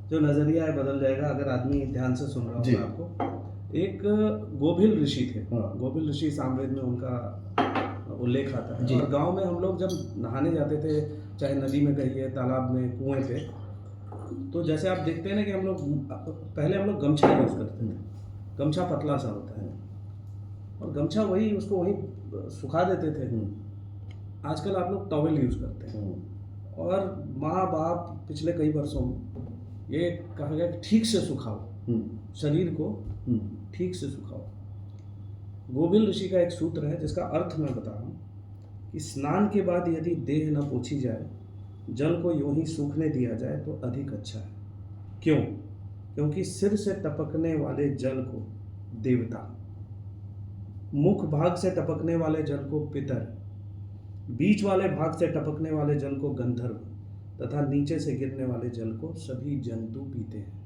जो नज़रिया है बदल जाएगा अगर आदमी ध्यान से सुन रहा होगा। आपको एक गोभिल ऋषि थे, गोभिल ऋषि सामवेद में उनका उल्लेख आता है। और गांव में हम लोग जब नहाने जाते थे, चाहे नदी में कहिए, तालाब में, कुएं पे, तो जैसे आप देखते हैं ना कि हम लोग गमछा यूज़ करते थे। गमछा पतला सा होता है, और गमछा उसको वही सुखा देते थे। आजकल आप लोग टॉवेल यूज़ करते हैं। और माँ बाप पिछले कई वर्षों में ये कहा गया कि ठीक से सुखाओ, शरीर को ठीक से सुखाओ। गोभिल ऋषि का एक सूत्र है जिसका अर्थ मैं बता रहा हूँ कि स्नान के बाद यदि देह न पोछी जाए, जल को यूं ही सूखने दिया जाए तो अधिक अच्छा है। क्यों? क्योंकि सिर से टपकने वाले जल को देवता, मुख भाग से टपकने वाले जल को पितर, बीच वाले भाग से टपकने वाले जल को गंधर्व, तथा नीचे से गिरने वाले जल को सभी जंतु पीते हैं।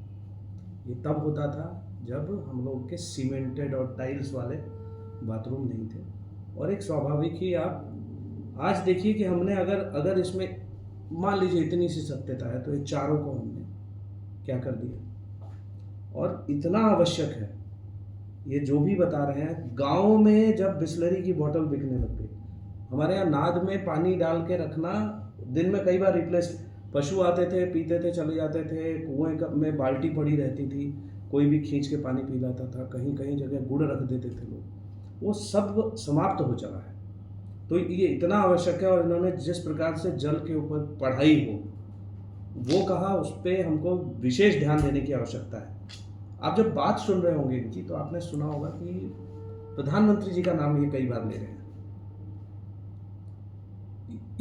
ये तब होता था जब हम लोग के सीमेंटेड और टाइल्स वाले बाथरूम नहीं थे। और एक स्वाभाविक ही, आप आज देखिए कि हमने अगर इसमें मान लीजिए इतनी सी सत्यता है, तो ये चारों को हमने क्या कर दिया। और इतना आवश्यक है ये जो भी बता रहे हैं। गाँव में जब बिस्लरी की बोतल बिकने लग गई, हमारे यहाँ नाद में पानी डाल के रखना, दिन में कई बार रिप्लेस, पशु आते थे, पीते थे, चले जाते थे, कुएं में बाल्टी पड़ी रहती थी, कोई भी खींच के पानी पी लाता था, कहीं कहीं जगह गुड़ रख देते थे लोग, वो सब समाप्त हो चला है। तो ये इतना आवश्यक है। और इन्होंने जिस प्रकार से जल के ऊपर पढ़ाई हो, वो कहा उस पर हमको विशेष ध्यान देने की आवश्यकता है। आप जब बात सुन रहे होंगे इनकी तो आपने सुना होगा कि प्रधानमंत्री जी का नाम ये कई बार ले रहे हैं।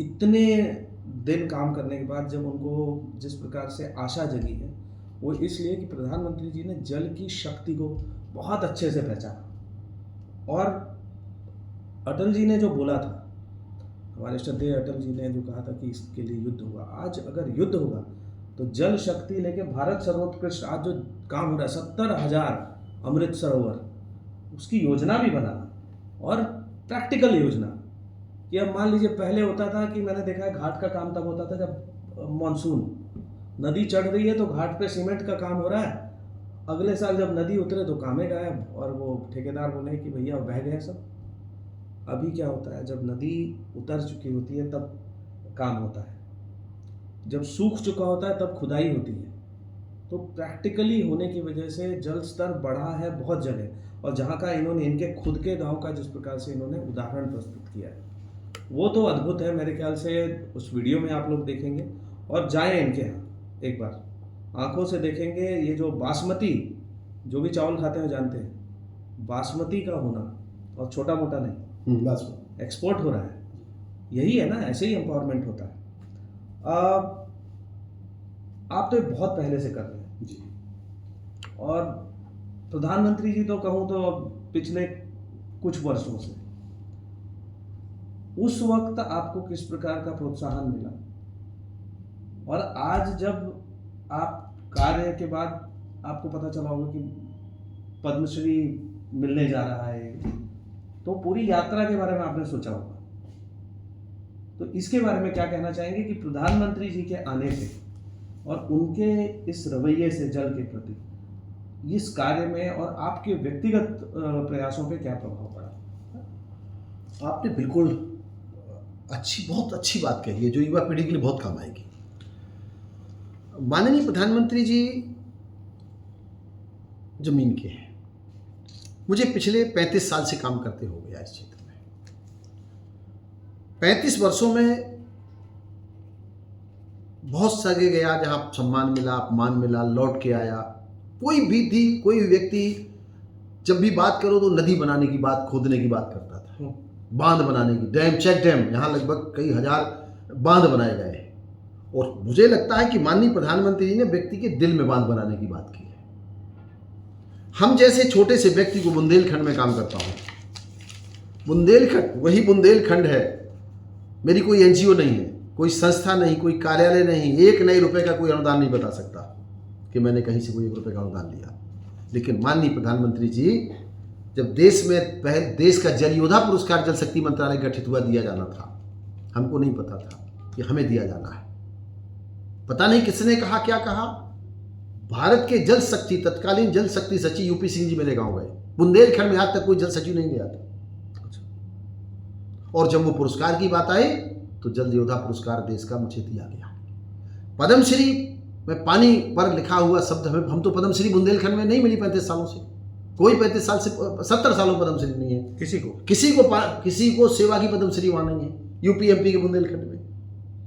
इतने दिन काम करने के बाद जब उनको जिस प्रकार से आशा जगी है वो इसलिए कि प्रधानमंत्री जी ने जल की शक्ति को बहुत अच्छे से पहचाना। और अटल जी ने जो बोला था, हमारे श्रद्धेय अटल जी ने जो कहा था कि इसके लिए युद्ध होगा, आज अगर युद्ध होगा तो जल शक्ति लेके भारत सर्वोत्कृष्ट आज जो काम हो रहा है 70,000 अमृत सरोवर, उसकी योजना भी बनाना और प्रैक्टिकल योजना कि अब मान लीजिए पहले होता था कि मैंने देखा है घाट का काम तब होता था जब मानसून नदी चढ़ रही है तो घाट पे सीमेंट का काम हो रहा है, अगले साल जब नदी उतरे तो कामे गायब और वो ठेकेदार बोले कि भैया बह गए सब। अभी क्या होता है, जब नदी उतर चुकी होती है तब काम होता है, जब सूख चुका होता है तब खुदाई होती है। तो प्रैक्टिकली होने की वजह से जल स्तर बढ़ा है बहुत जगह, और जहाँ का इन्होंने इनके खुद के गांव का जिस प्रकार से इन्होंने उदाहरण प्रस्तुत किया है वो तो अद्भुत है। मेरे ख्याल से उस वीडियो में आप लोग देखेंगे और जाएं इनके यहाँ एक बार, आंखों से देखेंगे। ये जो बासमती, जो भी चावल खाते हैं जानते हैं, बासमती का होना और छोटा मोटा नहीं, बस एक्सपोर्ट हो रहा है, यही है ना, ऐसे ही एम्पावरमेंट होता है। आप तो ये बहुत पहले से कर रहे हैं जी, और प्रधानमंत्री जी तो कहूँ तो पिछले कुछ वर्षों से, उस वक्त आपको किस प्रकार का प्रोत्साहन मिला और आज जब आप कार्य के बाद आपको पता चला होगा कि पद्मश्री मिलने जा रहा है, तो पूरी यात्रा के बारे में आपने सोचा होगा। तो इसके बारे में क्या कहना चाहेंगे कि प्रधानमंत्री जी के आने से और उनके इस रवैये से जल के प्रति इस कार्य में और आपके व्यक्तिगत प्रयासों पे क्या प्रभाव पड़ा? आपने बिल्कुल बहुत अच्छी बात कही है जो युवा पीढ़ी के लिए बहुत काम आएगी। माननीय प्रधानमंत्री जी जमीन के हैं, मुझे पिछले 35 साल से काम करते हो गया इस क्षेत्र में। 35 वर्षों में बहुत जगह गया जहां सम्मान मिला, अपमान मिला, लौट के आया। कोई भी व्यक्ति जब भी बात करो तो नदी बनाने की बात, खोदने की बात करता था, बांध बनाने की, डैम, चेक डैम, यहाँ लगभग कई हजार बांध बनाए गए हैं। और मुझे लगता है कि माननीय प्रधानमंत्री जी ने व्यक्ति के दिल में बांध बनाने की बात की है। हम जैसे छोटे से व्यक्ति को बुंदेलखंड में काम करता हूँ, बुंदेलखंड वही बुंदेलखंड है, मेरी कोई एनजीओ नहीं है, कोई संस्था नहीं, कोई कार्यालय नहीं, एक नए रुपए का कोई अनुदान नहीं बता सकता कि मैंने कहीं से कोई 1 रुपए का अनुदान लिया। लेकिन माननीय प्रधानमंत्री जी जब देश में देश का जल योद्धा पुरस्कार जल शक्ति मंत्रालय गठित हुआ, दिया जाना था, हमको नहीं पता था कि हमें दिया जाना है। पता नहीं किसने कहा, क्या कहा, भारत के जल शक्ति तत्कालीन जल शक्ति सचिव यूपी सिंह जी मेरे गांव गए। बुंदेलखंड में आज तक कोई जल सचिव नहीं गया था। और जब वो पुरस्कार की बात आई तो जल योद्धा पुरस्कार देश का मुझे दिया गया। पद्मश्री में पानी पर लिखा हुआ शब्द हम तो पद्मश्री बुंदेलखंड में नहीं मिली 35 सालों से, कोई 35 साल से 70 सालों पद्मश्री नहीं है किसी को सेवा की पद्मश्री वहां नहीं है यूपी एमपी के बुंदेलखंड में,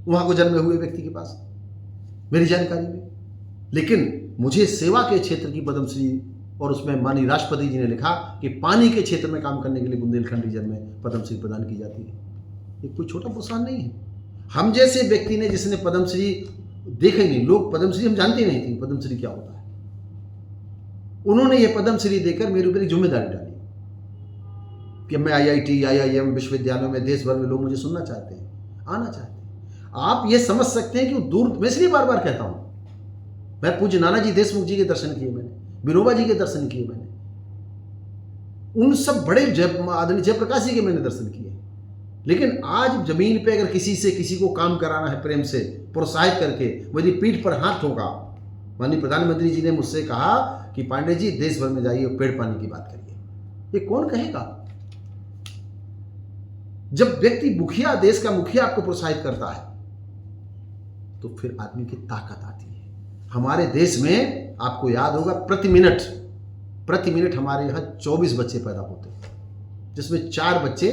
वहां को जन्मे हुए व्यक्ति के पास मेरी जानकारी में। लेकिन मुझे सेवा के क्षेत्र की पद्मश्री, और उसमें माननीय राष्ट्रपति जी ने लिखा कि पानी के क्षेत्र में काम करने के लिए बुंदेलखंड रीजन में पद्मश्री प्रदान की जाती है। ये कोई छोटा प्रोत्साहन नहीं है। हम जैसे व्यक्ति ने जिसने पद्मश्री देखे नहीं, लोग पद्मश्री हम जानते नहीं थे पद्मश्री क्या होता है, उन्होंने ये पद्मश्री देकर मेरे ऊपर एक जिम्मेदारी डाली कि मैं IIT IIM विश्वविद्यालयों में देश भर में लोग मुझे सुनना चाहते हैं, आना चाहते हैं। आप ये समझ सकते हैं कि दूर, मैं इसलिए बार बार कहता हूं, मैं पूज्य नानाजी देशमुख जी के दर्शन किए, मैंने विनोबा जी के दर्शन किए, मैंने उन सब बड़े आदरणीय जयप्रकाश जी के मैंने दर्शन किए। लेकिन आज जमीन पे अगर किसी को काम कराना है प्रेम से, प्रोत्साहित करके, मेरी पीठ पर हाथ ठोका। माननीय प्रधानमंत्री जी ने मुझसे कहा कि पांडे जी देश भर में जाइए और पेड़ पानी की बात करिए। ये कौन कहेगा? जब व्यक्ति मुखिया, देश का मुखिया आपको प्रोत्साहित करता है तो फिर आदमी की ताकत आती है। हमारे देश में आपको याद होगा प्रति मिनट हमारे यहाँ 24 बच्चे पैदा होते हैं, जिसमें 4 बच्चे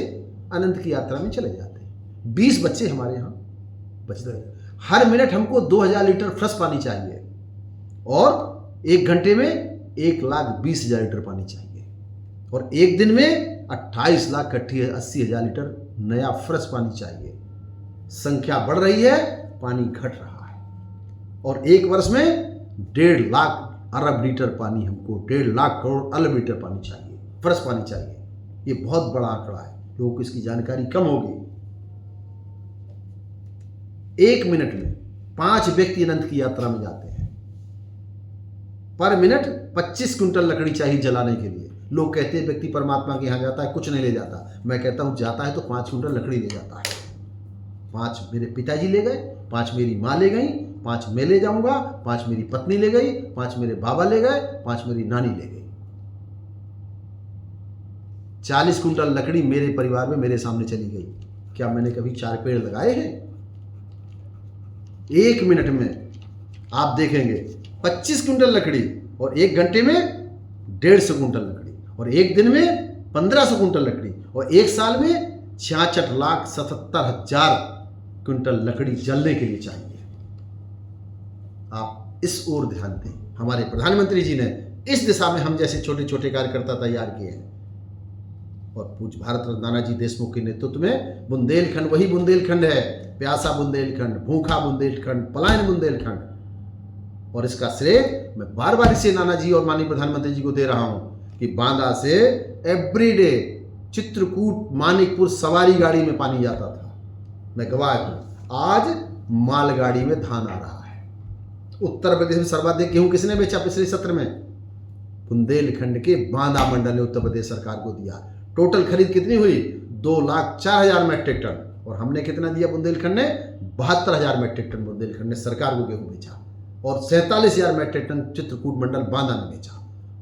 अनंत की यात्रा में चले जाते हैं, 20 बच्चे हमारे यहाँ बचते हैं। हर मिनट हमको 2000 लीटर फ्रेश पानी चाहिए और 1 घंटे में 1,20,000 लीटर पानी चाहिए और एक दिन में 28,80,000 लीटर नया फ्रेश पानी चाहिए। संख्या बढ़ रही है, पानी घट रहा है और एक वर्ष में 1.5 लाख अरब लीटर पानी, हमको 1.5 लाख करोड़ अरब लीटर पानी चाहिए, फ्रेश पानी चाहिए। ये बहुत बड़ा आंकड़ा है, लोगों को इसकी जानकारी कम होगी। 1 मिनट में 5 व्यक्ति अनंत की यात्रा में जाते हैं। पर मिनट 25 क्विंटल लकड़ी चाहिए जलाने के लिए। लोग कहते हैं व्यक्ति परमात्मा के यहाँ जाता है, कुछ नहीं ले जाता। मैं कहता हूँ जाता है तो 5 क्विंटल लकड़ी ले जाता है। 5 मेरे पिताजी ले गए, 5 मेरी माँ ले गई, 5 मैं ले जाऊंगा, 5 मेरी पत्नी ले गई, 5 मेरे बाबा ले गए, 5 मेरी नानी ले गई। 40 क्विंटल लकड़ी मेरे परिवार में मेरे सामने चली गई। क्या मैंने कभी 4 पेड़ लगाए हैं? 1 मिनट में आप देखेंगे 25 क्विंटल लकड़ी और 1 घंटे में 150 क्विंटल लकड़ी और एक दिन में 1500 क्विंटल लकड़ी और एक साल में 66,77,000 क्विंटल लकड़ी जलने के लिए चाहिए। आप इस ओर ध्यान दें। हमारे प्रधानमंत्री जी ने इस दिशा में हम जैसे छोटे छोटे कार्यकर्ता तैयार किए हैं और पूज्य भारत रत्न नानाजी देशमुख के नेतृत्व में बुंदेलखंड वही बुंदेलखंड है, प्यासा बुंदेलखंड, भूखा बुंदेलखंड, पलायन बुंदेलखंड। और इसका श्रेय मैं बार बार इसे नानाजी और माननीय प्रधानमंत्री जी को दे रहा हूं कि बांदा से एवरीडे चित्रकूट मानिकपुर सवारी गाड़ी में पानी जाता था। मैं गवाह हूं। आज मालगाड़ी में धान आ रहा है। उत्तर प्रदेश में सर्वाधिक गेहूं किसने बेचा पिछले सत्र में? बुंदेलखंड के बांदा मंडल ने उत्तर प्रदेश सरकार को दिया। टोटल खरीद कितनी हुई? 2,04,000 मैट्रिक टन। और हमने कितना दिया? बुंदेलखंड ने 72,000 मैट्रिक टन बुंदेलखंड ने सरकार को गेहूं बेचा और 47,000 मैट्रिक टन चित्रकूट मंडल बांदा ने बेचा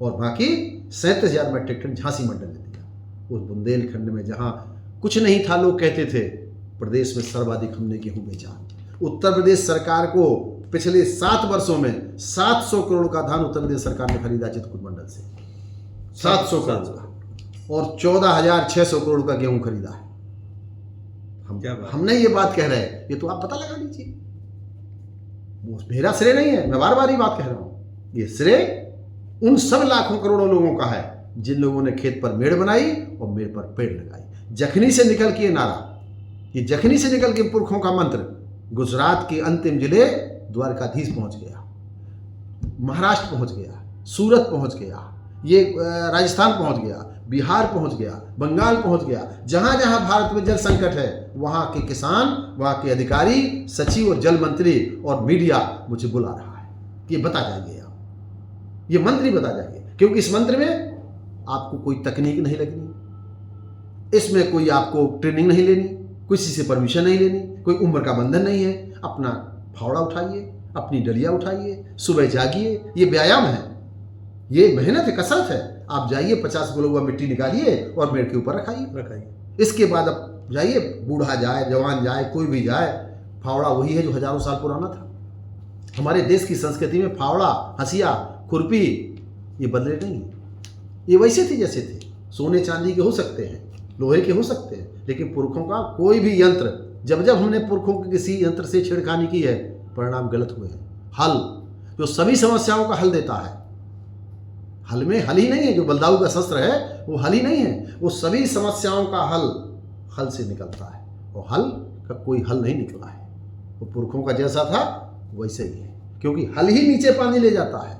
और बाकी 37,000 मैट्रिक टन झांसी मंडल ने दिया। उस बुंदेलखंड में जहां कुछ नहीं था, लोग कहते थे प्रदेश में सर्वाधिक हमने गेहूं बेचा। उत्तर प्रदेश सरकार को पिछले 7 वर्षों में 700 करोड़ का धान उत्तर प्रदेश सरकार ने खरीदा चित्रकूट मंडल से, 700 करोड़ का, और 14,600 करोड़ का गेहूं खरीदा है। हम नहीं ये बात कह रहे हैं, ये तो आप पता लगा लीजिए। मेरा श्रेय नहीं है, मैं बार बार ये बात कह रहा हूं। ये श्रेय उन सब लाखों करोड़ों लोगों का है जिन लोगों ने खेत पर मेड़ बनाई और मेड़ पर पेड़ लगाई। जखनी से निकल के नारा, ये जखनी से निकल के पुरखों का मंत्र गुजरात के अंतिम जिले द्वारकाधीश पहुंच गया, महाराष्ट्र पहुंच गया, सूरत पहुंच गया, ये राजस्थान पहुंच गया, बिहार पहुंच गया, बंगाल पहुंच गया। जहां जहां भारत में जल संकट है वहां के किसान, वहां के अधिकारी, सचिव और जल मंत्री और मीडिया मुझे बुला रहा है कि ये बता जाइए, आप ये मंत्र ही बता जाइए, क्योंकि इस मंत्र में आपको कोई तकनीक नहीं लगनी, इसमें कोई आपको ट्रेनिंग नहीं लेनी, किसी से परमिशन नहीं लेनी, कोई उम्र का बंधन नहीं है। अपना फावड़ा उठाइए, अपनी डलिया उठाइए, सुबह जागिए, ये व्यायाम है, ये मेहनत है, कसरत है। आप जाइए 50 किलो हुआ मिट्टी निकालिए और मेड़ के ऊपर रखाइए। इसके बाद अब जाइए, बूढ़ा जाए, जवान जाए, कोई भी जाए, फावड़ा वही है जो हजारों साल पुराना था। हमारे देश की संस्कृति में फावड़ा, हंसिया, खुरपी ये बदले नहीं, ये वैसे थे जैसे थे। सोने चांदी के हो सकते हैं, लोहे के हो सकते हैं, लेकिन पुरखों का कोई भी यंत्र, जब जब हमने पुरखों के किसी यंत्र से छेड़खानी की है, परिणाम गलत हुए हैं। हल जो सभी समस्याओं का हल देता है, हल में हल ही नहीं है, जो बलदाऊ का शस्त्र है वो हल ही नहीं है, वो सभी समस्याओं का हल से निकलता है और हल का कोई हल नहीं निकला है। वो पुरखों का जैसा था वैसे ही है, क्योंकि हल ही नीचे पानी ले जाता है।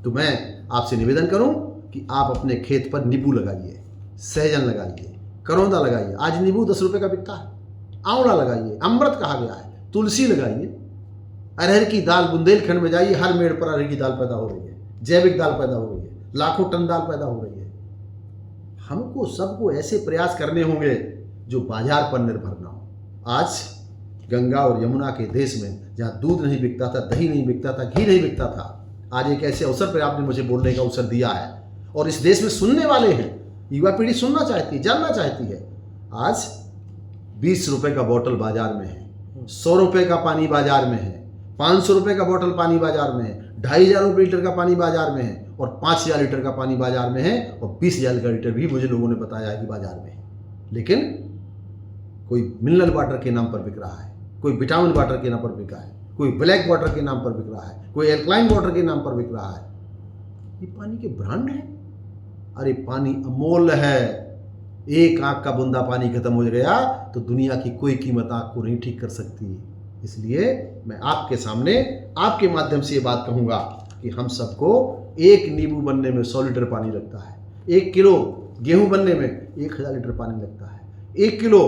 तो मैं आपसे निवेदन करूं कि आप अपने खेत पर नींबू लगाइए, सहजन लगाइए, करौंदा लगाइए। आज नींबू 10 रुपये का बिकता है। आंवला लगाइए, अमृत कहा गया है, तुलसी लगाइए। अरहर की दाल, बुंदेलखंड में जाइए, हर मेड़ पर अरहर की दाल पैदा हो रही है, जैविक दाल पैदा हो रही है, लाखों टन दाल पैदा हो रही है। हमको सबको ऐसे प्रयास करने होंगे जो बाजार पर निर्भर ना हो। आज गंगा और यमुना के देश में जहाँ दूध नहीं बिकता था, दही नहीं बिकता था, घी नहीं बिकता था, आज एक ऐसे अवसर पर आपने मुझे बोलने का अवसर दिया है और इस देश में सुनने वाले हैं, युवा पीढ़ी सुनना चाहती है, जानना चाहती है। आज 20 रुपये का बोतल बाजार में है, 100 रुपये का पानी बाजार में है, 500 रुपये का बोतल पानी बाजार में है, 2,500 लीटर का पानी बाजार में है और 5,000 लीटर का पानी बाजार में है और 20,000 का लीटर भी मुझे लोगों ने बताया है कि बाजार में है। लेकिन कोई मिनरल वाटर के नाम पर बिक रहा है, कोई विटामिन वाटर के नाम पर बिक रहा है, कोई ब्लैक वाटर के नाम पर बिक रहा है, कोई एल्कलाइन वाटर के नाम पर बिक रहा है। ये पानी के ब्रांड हैं। अरे पानी अमूल्य है। एक आंख का बूंदा पानी खत्म हो गया तो दुनिया की कोई कीमत आंख को नहीं ठीक कर सकती। इसलिए मैं आपके सामने आपके माध्यम से ये बात कहूँगा कि हम सबको एक नींबू बनने में 100 लीटर पानी लगता है, 1 किलो गेहूं बनने में 1000 लीटर पानी लगता है, 1 किलो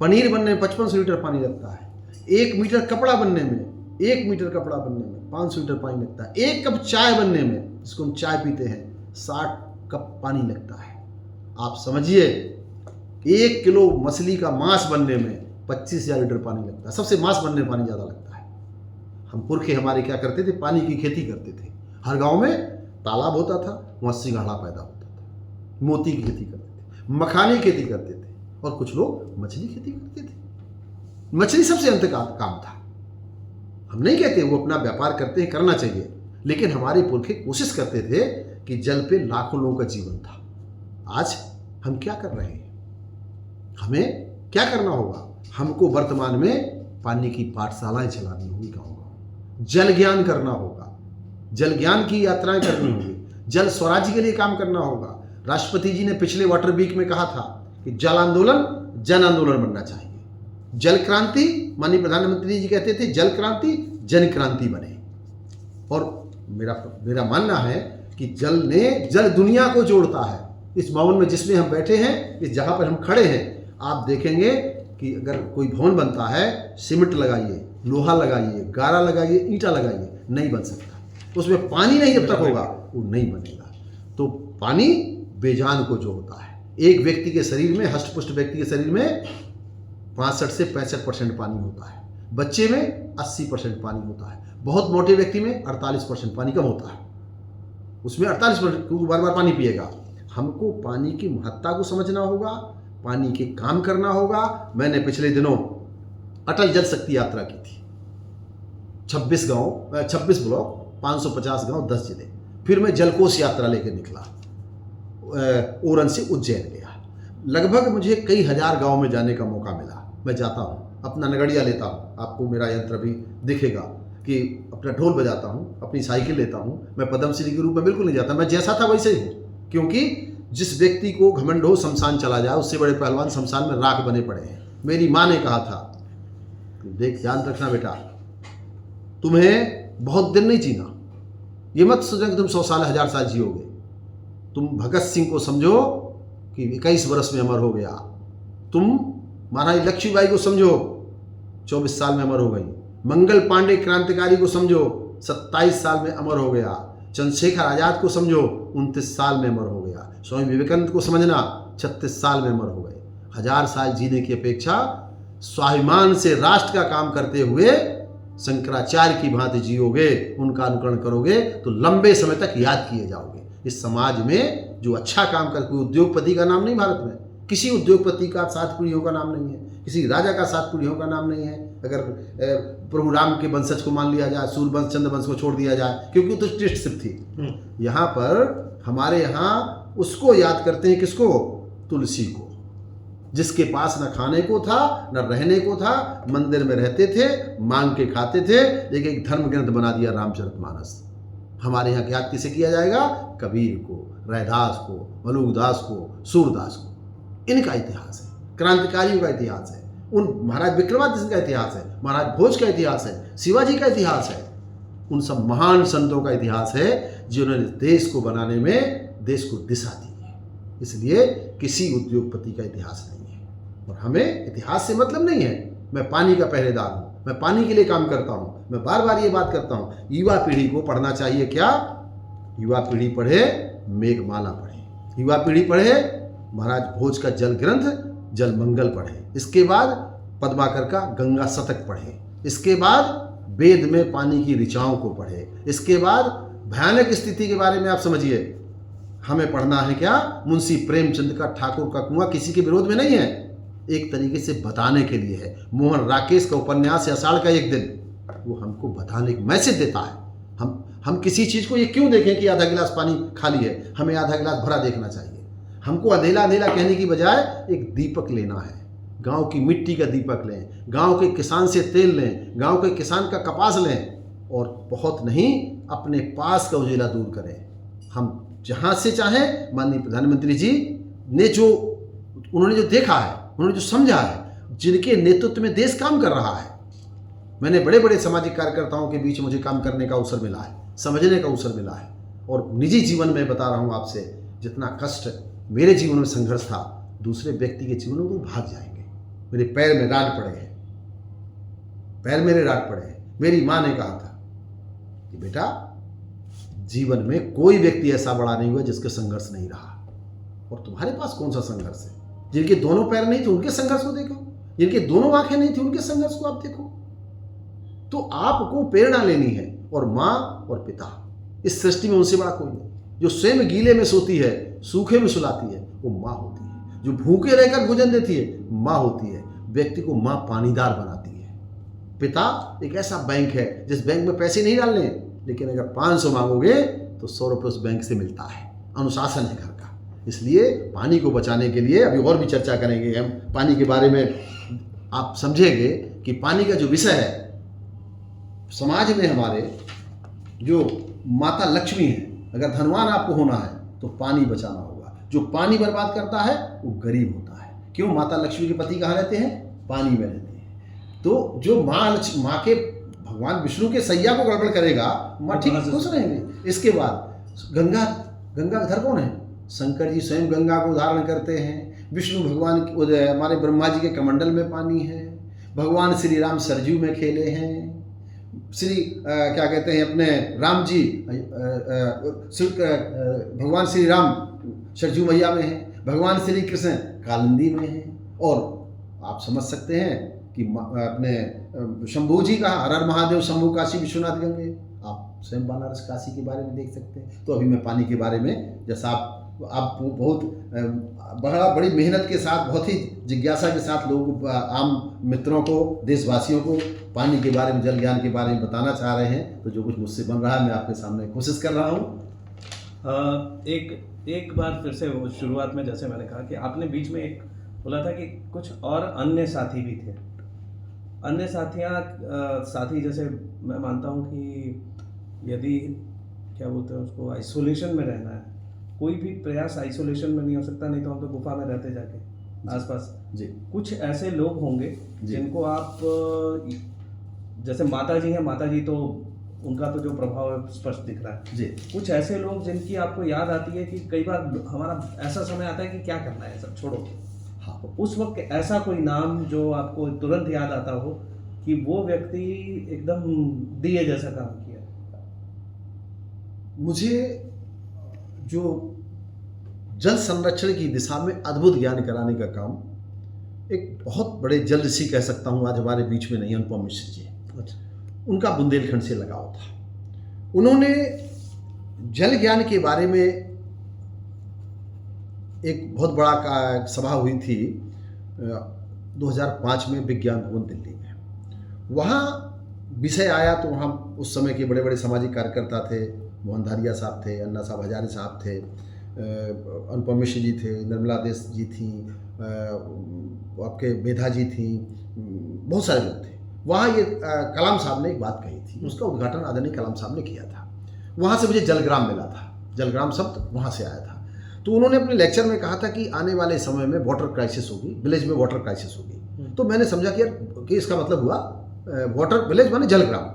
पनीर बनने में 5500 लीटर पानी लगता है, 1 मीटर कपड़ा बनने में 500 लीटर पानी लगता है, 1 कप चाय बनने में, जिसको हम चाय पीते हैं, 60 कप पानी लगता है। आप समझिए 1 किलो मछली का मांस बनने में 25,000 लीटर पानी लगता है। सबसे मांस बनने में पानी ज़्यादा लगता है। हम पुरखे हमारे क्या करते थे, पानी की खेती करते थे। हर गांव में तालाब होता था, वहाँ सिंघाड़ा पैदा होता था, मोती की खेती करते थे, मखाने की खेती करते थे, और कुछ लोग मछली खेती करते थे। मछली सबसे अंत का काम था। हम नहीं कहते वो अपना व्यापार करते हैं, करना चाहिए, लेकिन हमारे पुरखे कोशिश करते थे कि जल पे लाखों लोगों का जीवन था। आज हम क्या कर रहे हैं? हमें क्या करना होगा? हमको वर्तमान में पानी की पाठशालाएं चलानी होगी, गाँव-गाँव जल ज्ञान करना होगा, जल ज्ञान की यात्राएं करनी होगी, जल स्वराज्य के लिए काम करना होगा। राष्ट्रपति जी ने पिछले वाटर वीक में कहा था कि जल आंदोलन जन आंदोलन बनना चाहिए। जल क्रांति, माननीय प्रधानमंत्री जी कहते थे जल क्रांति जन क्रांति बने। और मेरा मानना है कि जल दुनिया को जोड़ता है। इस भवन में जिसमें हम बैठे हैं, इस जगह पर हम खड़े हैं, आप देखेंगे कि अगर कोई भवन बनता है, सीमेंट लगाइए, लोहा लगाइए, गारा लगाइए, ईंटा लगाइए, नहीं बन सकता। उसमें पानी नहीं जब तक होगा वो नहीं बनेगा। तो पानी बेजान को जोड़ता है। एक व्यक्ति के शरीर में, हष्ट-पुष्ट व्यक्ति के शरीर में 65 से 65% पानी होता है, बच्चे में 80% पानी होता है, बहुत मोटे व्यक्ति में 48% पानी कम होता है। उसमें 48% क्योंकि बार बार पानी पिएगा। हमको पानी की महत्ता को समझना होगा, पानी के काम करना होगा। मैंने पिछले दिनों अटल जल शक्ति यात्रा की थी। 26 ब्लॉक, 550 गांव, 10 जिले। फिर मैं जलकोष यात्रा लेकर निकला, ओरन से उज्जैन गया। लगभग मुझे कई हजार गांव में जाने का मौका मिला। मैं जाता हूँ, अपना नगड़िया लेता हूँ, आपको मेरा यंत्र भी दिखेगा कि अपना ढोल बजाता हूँ, अपनी साइकिल लेता हूँ। मैं पद्मश्री के रूप में बिल्कुल नहीं जाता, मैं जैसा था वैसे ही हूँ। क्योंकि जिस व्यक्ति को घमंड हो शमशान चला जाए, उससे बड़े पहलवान शमशान में राख बने पड़े हैं। मेरी माँ ने कहा था, देख ध्यान रखना बेटा, तुम्हें बहुत दिन नहीं जीना, ये मत सोचो कि तुम 100 साल 1000 साल जियोगे। तुम भगत सिंह को समझो कि 21 वर्ष में अमर हो गया। तुम महारानी लक्ष्मीबाई को समझो, 24 साल में अमर हो गई। मंगल पांडे क्रांतिकारी को समझो, 27 साल में अमर हो गया। चंद्रशेखर आजाद को समझो, 29 साल में अमर हो गया। स्वामी विवेकानंद को समझना, 36 साल में अमर हो गए। 1000 साल जीने की अपेक्षा स्वाभिमान से राष्ट्र का काम करते हुए शंकराचार्य की भांति जियोगे, उनका अनुकरण करोगे तो लंबे समय तक याद किए जाओगे। इस समाज में जो अच्छा काम कर, कोई उद्योगपति का नाम नहीं, भारत में किसी उद्योगपति का 7 पीढ़ियों का नाम नहीं है, किसी राजा का 7 पीढ़ियों का नाम नहीं है। अगर प्रभु राम के वंशज को मान लिया जाए, सूर्यवंश चंद्रवंश को छोड़ दिया जाए, क्योंकि तो टेस्टशिप थी। यहाँ पर हमारे यहाँ उसको याद करते हैं, किसको? तुलसी को, जिसके पास न खाने को था न रहने को था, मंदिर में रहते थे, मांग के खाते थे, लेकिन एक धर्म ग्रंथ बना दिया रामचरितमानस। हमारे यहाँ याद किसे किया जाएगा? कबीर को, रैदास को, मलुकदास को, सूरदास को। इनका इतिहास है, क्रांतिकारियों का इतिहास है, उन महाराज विक्रमादित्य का इतिहास है, महाराज भोज का इतिहास है, शिवाजी का इतिहास है। उन सब महान संतों का इतिहास है जिन्होंने देश को बनाने में देश को दिशा दी है। इसलिए किसी उद्योगपति का इतिहास नहीं है। और हमें इतिहास से मतलब नहीं है। मैं पानी का पहरेदार हूँ, मैं पानी के लिए काम करता हूँ। मैं बार बार ये बात करता हूँ, युवा पीढ़ी को पढ़ना चाहिए। क्या युवा पीढ़ी पढ़े? मेघमाला पढ़े। युवा पीढ़ी पढ़े महाराज भोज का जल ग्रंथ जल मंगल पढ़े। इसके बाद पद्माकर का गंगा शतक पढ़े। इसके बाद वेद में पानी की ऋचाओं को पढ़े। इसके बाद भयानक स्थिति के बारे में आप समझिए। हमें पढ़ना है क्या? मुंशी प्रेमचंद का ठाकुर का कुआं किसी के विरोध में नहीं है, एक तरीके से बताने के लिए है। मोहन राकेश का उपन्यास आषाढ़ का एक दिन, वो हमको बताने का मैसेज देता है। हम किसी चीज़ को ये क्यों देखें कि आधा गिलास पानी खाली है, हमें आधा गिलास भरा देखना चाहिए। हमको अधेला अधेला कहने की बजाय एक दीपक लेना है। गांव की मिट्टी का दीपक लें, गांव के किसान से तेल लें, गांव के किसान का कपास लें और बहुत नहीं अपने पास का उजेला दूर करें। हम जहाँ से चाहें, माननीय प्रधानमंत्री जी ने जो उन्होंने जो देखा है, उन्होंने जो समझा है, जिनके नेतृत्व में देश काम कर रहा है। मैंने बड़े बड़े सामाजिक कार्यकर्ताओं के बीच मुझे काम करने का अवसर मिला है, समझने का अवसर मिला है। और निजी जीवन में बता रहा हूँ आपसे, जितना कष्ट मेरे जीवन में संघर्ष था, दूसरे व्यक्ति के जीवन में वो भाग जाएंगे। मेरे पैर में राड पड़े हैं, पैर मेरे राड पड़े हैं। मेरी माँ ने कहा था कि बेटा, जीवन में कोई व्यक्ति ऐसा बड़ा नहीं हुआ जिसके संघर्ष नहीं रहा। और तुम्हारे पास कौन सा संघर्ष है? जिनके दोनों पैर नहीं थे उनके संघर्ष को देखो, जिनके दोनों आंखें नहीं थी उनके संघर्ष को आप देखो। तो आपको प्रेरणा लेनी है। और माँ और पिता, इस सृष्टि में उनसे बड़ा कोई नहीं। जो स्वयं गीले में सोती है, सूखे में सुलाती है, वो माँ होती है। जो भूखे रहकर भोजन देती है, माँ होती है। व्यक्ति को माँ पानीदार बनाती है। पिता एक ऐसा बैंक है जिस बैंक में पैसे नहीं डालने, लेकिन अगर 500 मांगोगे तो 100 रुपये उस बैंक से मिलता है। अनुशासन है घर का। इसलिए पानी को बचाने के लिए अभी और भी चर्चा करेंगे हम पानी के बारे में। आप समझेंगे कि पानी का जो विषय है, समाज में हमारे जो माता लक्ष्मी है, अगर धनवान आपको होना है तो पानी बचाना होगा। जो पानी बर्बाद करता है वो गरीब होता है। क्यों? माता लक्ष्मी के पति कहाँ रहते हैं? पानी में रहते हैं। तो जो माँ के भगवान विष्णु के सैया को गड़बड़ करेगा, माँ ठीक खुश रहेंगे। इसके बाद गंगा का घर कौन है? शंकर जी स्वयं गंगा को धारण करते हैं। विष्णु भगवान हमारे ब्रह्मा जी के कमंडल में पानी है। भगवान श्री राम सरजू में खेले हैं। श्री क्या कहते हैं अपने राम जी, भगवान श्री राम सरजू मैया में हैं। भगवान श्री कृष्ण कालिंदी में हैं। और आप समझ सकते हैं कि अपने शंभू जी का हर हर महादेव, शंभू काशी विश्वनाथ गंगे। आप स्वयं बनारस काशी के बारे में देख सकते हैं। तो अभी मैं पानी के बारे में, जैसा आप बहुत बड़ी मेहनत के साथ, बहुत ही जिज्ञासा के साथ लोगों, आम मित्रों को, देशवासियों को पानी के बारे में, जल ज्ञान के बारे में बताना चाह रहे हैं, तो जो कुछ मुझसे बन रहा है मैं आपके सामने कोशिश कर रहा हूँ। एक बार फिर से वो शुरुआत में जैसे मैंने कहा कि आपने बीच में एक बोला था कि कुछ और अन्य साथी भी थे। अन्य साथी जैसे मैं मानता हूँ कि यदि क्या बोलते हैं उसको, आइसोलेशन में रहना है, कोई भी प्रयास आइसोलेशन में नहीं हो सकता। नहीं तो हम तो गुफा में रहते जाके आसपास जी। कुछ ऐसे लोग होंगे जिनको आप, जैसे माता जी हैं, माता जी तो उनका तो जो प्रभाव है स्पष्ट दिख रहा है जी। कुछ ऐसे लोग जिनकी आपको याद आती है कि कई बार हमारा ऐसा समय आता है कि क्या करना है, सब छोड़ो। हाँ, उस वक्त ऐसा कोई नाम जो आपको तुरंत याद आता हो कि वो व्यक्ति एकदम दिए जैसा काम किया? मुझे जो जल संरक्षण की दिशा में अद्भुत ज्ञान कराने का काम एक बहुत बड़े जल ऋषि कह सकता हूँ, आज हमारे बीच में नहीं, अनुपम मिश्र जी। अच्छा। उनका बुंदेलखंड से लगाव था। उन्होंने जल ज्ञान के बारे में एक बहुत बड़ा सभा हुई थी 2005 में विज्ञान भवन दिल्ली में। वहाँ विषय आया तो वहाँ उस समय के बड़े बड़े सामाजिक कार्यकर्ता थे। मोहन धारिया साहब थे, अन्ना साहब हजारे साहब थे, अनुपम मिश्र जी थे, निर्मला देश जी थी, आपके मेधा जी थी, बहुत सारे लोग थे। वहाँ ये कलाम साहब ने एक बात कही थी, उसका उद्घाटन आदरणीय कलाम साहब ने किया था। वहाँ से मुझे जलग्राम मिला था, जलग्राम शब्द वहाँ से आया था। तो उन्होंने अपने लेक्चर में कहा था कि आने वाले समय में वाटर क्राइसिस होगी, विलेज में वाटर क्राइसिस होगी। तो मैंने समझा कि इसका मतलब हुआ वाटर विलेज माने जलग्राम।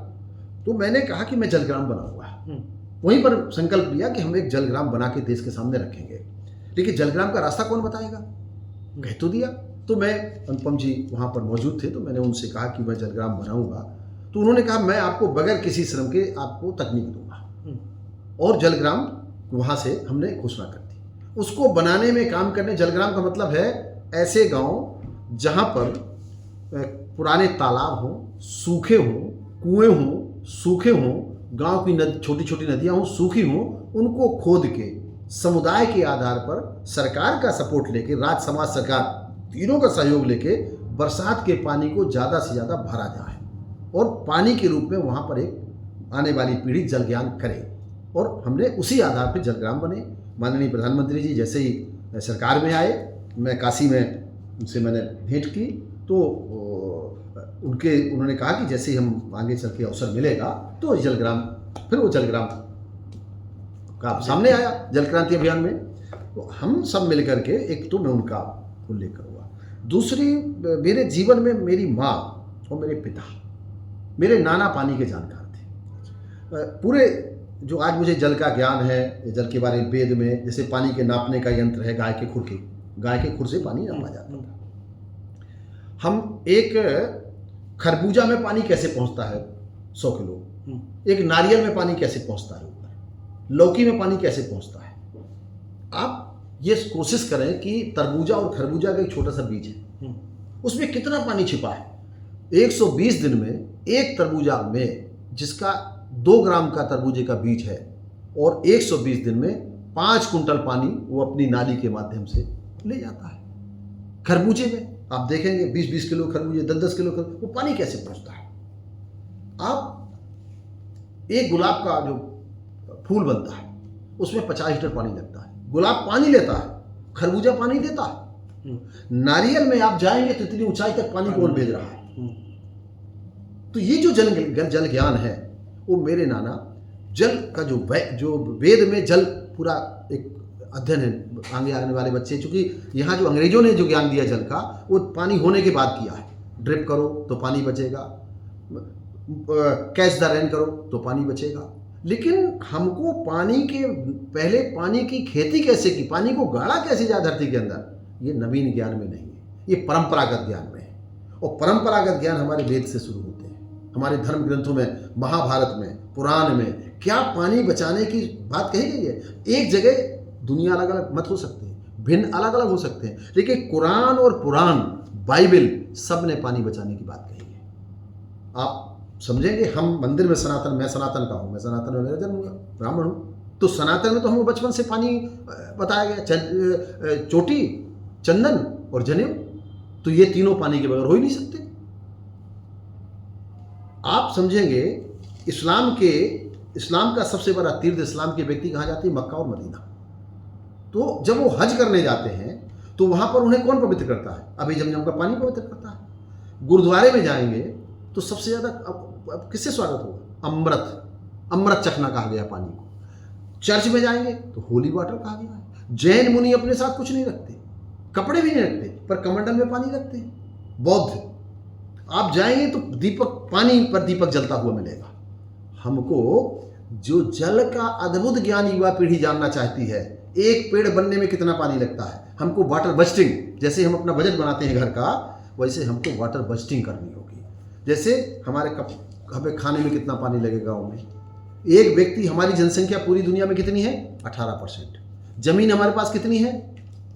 तो मैंने कहा कि मैं जलग्राम बनाऊंगा। वहीं पर संकल्प लिया कि हम एक जलग्राम बना के देश के सामने रखेंगे। लेकिन जलग्राम का रास्ता कौन बताएगा? कह तो दिया। तो मैं, अनुपम जी वहाँ पर मौजूद थे, तो मैंने उनसे कहा कि मैं जलग्राम बनाऊंगा। तो उन्होंने कहा मैं आपको बगैर किसी श्रम के आपको तकनीक दूंगा। और जलग्राम वहाँ से हमने घोषणा कर दी। उसको बनाने में काम करने, जलग्राम का मतलब है ऐसे गाँव जहाँ पर पुराने तालाब हों, सूखे हों, कुएँ हों, सूखे हों, गांव की छोटी छोटी नदियां हों, सूखी हों, उनको खोद के समुदाय के आधार पर सरकार का सपोर्ट लेके, राज्य समाज सरकार तीनों का सहयोग लेके बरसात के पानी को ज़्यादा से ज़्यादा भरा जाए और पानी के रूप में वहाँ पर एक आने वाली पीढ़ी जल ज्ञान करे। और हमने उसी आधार पर जलग्राम बने। माननीय प्रधानमंत्री जी जैसे ही सरकार में आए, मैं काशी में उनसे मैंने भेंट की तो उन्होंने कहा कि जैसे ही हम आगे चल के अवसर मिलेगा तो जलग्राम, फिर वो जलग्राम का सामने आया जल क्रांति अभियान में। तो हम सब मिल करके, एक तो मैं उनका उल्लेख करूँगा, दूसरी मेरे जीवन में मेरी माँ और मेरे पिता, मेरे नाना पानी के जानकार थे। पूरे जो आज मुझे जल का ज्ञान है, जल के बारे में वेद में, जैसे पानी के नापने का यंत्र है गाय के खुर से पानी नापा जाता था। हम एक खरबूजा में पानी कैसे पहुंचता है 100 किलो, एक नारियल में पानी कैसे पहुंचता है, लौकी में पानी कैसे पहुंचता है। आप ये कोशिश करें कि तरबूजा और खरबूजा का एक छोटा सा बीज है, उसमें कितना पानी छिपा है। 120 दिन में एक तरबूजा में, जिसका 2 ग्राम का तरबूजे का बीज है, और 120 दिन में 5 कुंटल पानी वो अपनी नाली के माध्यम से ले जाता है। खरबूजे में आप देखेंगे 20-20 किलो खरबूजे, 10-10 किलो खरबूजे, वो पानी कैसे पहुंचता है। आप एक गुलाब का जो फूल बनता है उसमें 50 लीटर पानी लगता है। गुलाब पानी लेता है, खरबूजा पानी देता है। नारियल में आप जाएंगे तो इतनी ऊंचाई तक पानी कौन भेज रहा है। तो ये जो जल ज्ञान है वो मेरे नाना, जल का जो वेद में जल पूरा एक अध्ययन है आगे आने वाले बच्चे, चूंकि यहाँ जो अंग्रेजों ने जो ज्ञान दिया जल का, वो पानी होने के बाद किया है। ड्रिप करो तो पानी बचेगा, कैच द रेन करो तो पानी बचेगा। लेकिन हमको पानी के पहले पानी की खेती कैसे की, पानी को गाड़ा कैसे जाए धरती के अंदर, ये नवीन ज्ञान में नहीं है, ये परंपरागत ज्ञान में है। और परंपरागत ज्ञान हमारे वेद से शुरू होते हैं। हमारे धर्म ग्रंथों में, महाभारत में, पुराण में क्या पानी बचाने की बात कही गई है। एक जगह दुनिया अलग अलग मत हो सकते हैं, भिन्न अलग अलग हो सकते हैं, लेकिन कुरान और पुराण, बाइबल, सब ने पानी बचाने की बात कही है। आप समझेंगे, हम मंदिर में सनातन, मैं सनातन का हूँ, मैं सनातन में मेरा जन्म हुआ, ब्राह्मण हूँ, तो सनातन में तो हमको बचपन से पानी बताया गया, चोटी, चंदन और जनेऊ, तो ये तीनों पानी के बगैर हो ही नहीं सकते। आप समझेंगे इस्लाम का सबसे बड़ा तीर्थ, इस्लाम के व्यक्ति कहाँ जाते हैं, मक्का और मदीना। तो जब वो हज करने जाते हैं तो वहाँ पर उन्हें कौन पवित्र करता है, अभी जमजम का पानी पवित्र करता है। गुरुद्वारे में जाएंगे तो सबसे ज़्यादा अब किससे स्वागत होगा, अमृत चखना कहा गया पानी को। चर्च में जाएंगे तो होली वाटर कहा गया है। जैन मुनि अपने साथ कुछ नहीं रखते, कपड़े भी नहीं रखते, पर कमंडल में पानी रखते हैं। बौद्ध आप जाएंगे तो दीपक, पानी पर दीपक जलता हुआ मिलेगा। हमको जो जल का अद्भुत ज्ञान युवा पीढ़ी जानना चाहती है, एक पेड़ बनने में कितना पानी लगता है, हमको वाटर बस्टिंग, जैसे हम अपना बजट बनाते हैं घर का, वैसे हमको वाटर बस्टिंग करनी होगी। जैसे हमें खाने में कितना पानी लगेगा गाँव में, एक व्यक्ति, हमारी जनसंख्या पूरी दुनिया में कितनी है 18%, जमीन हमारे पास कितनी है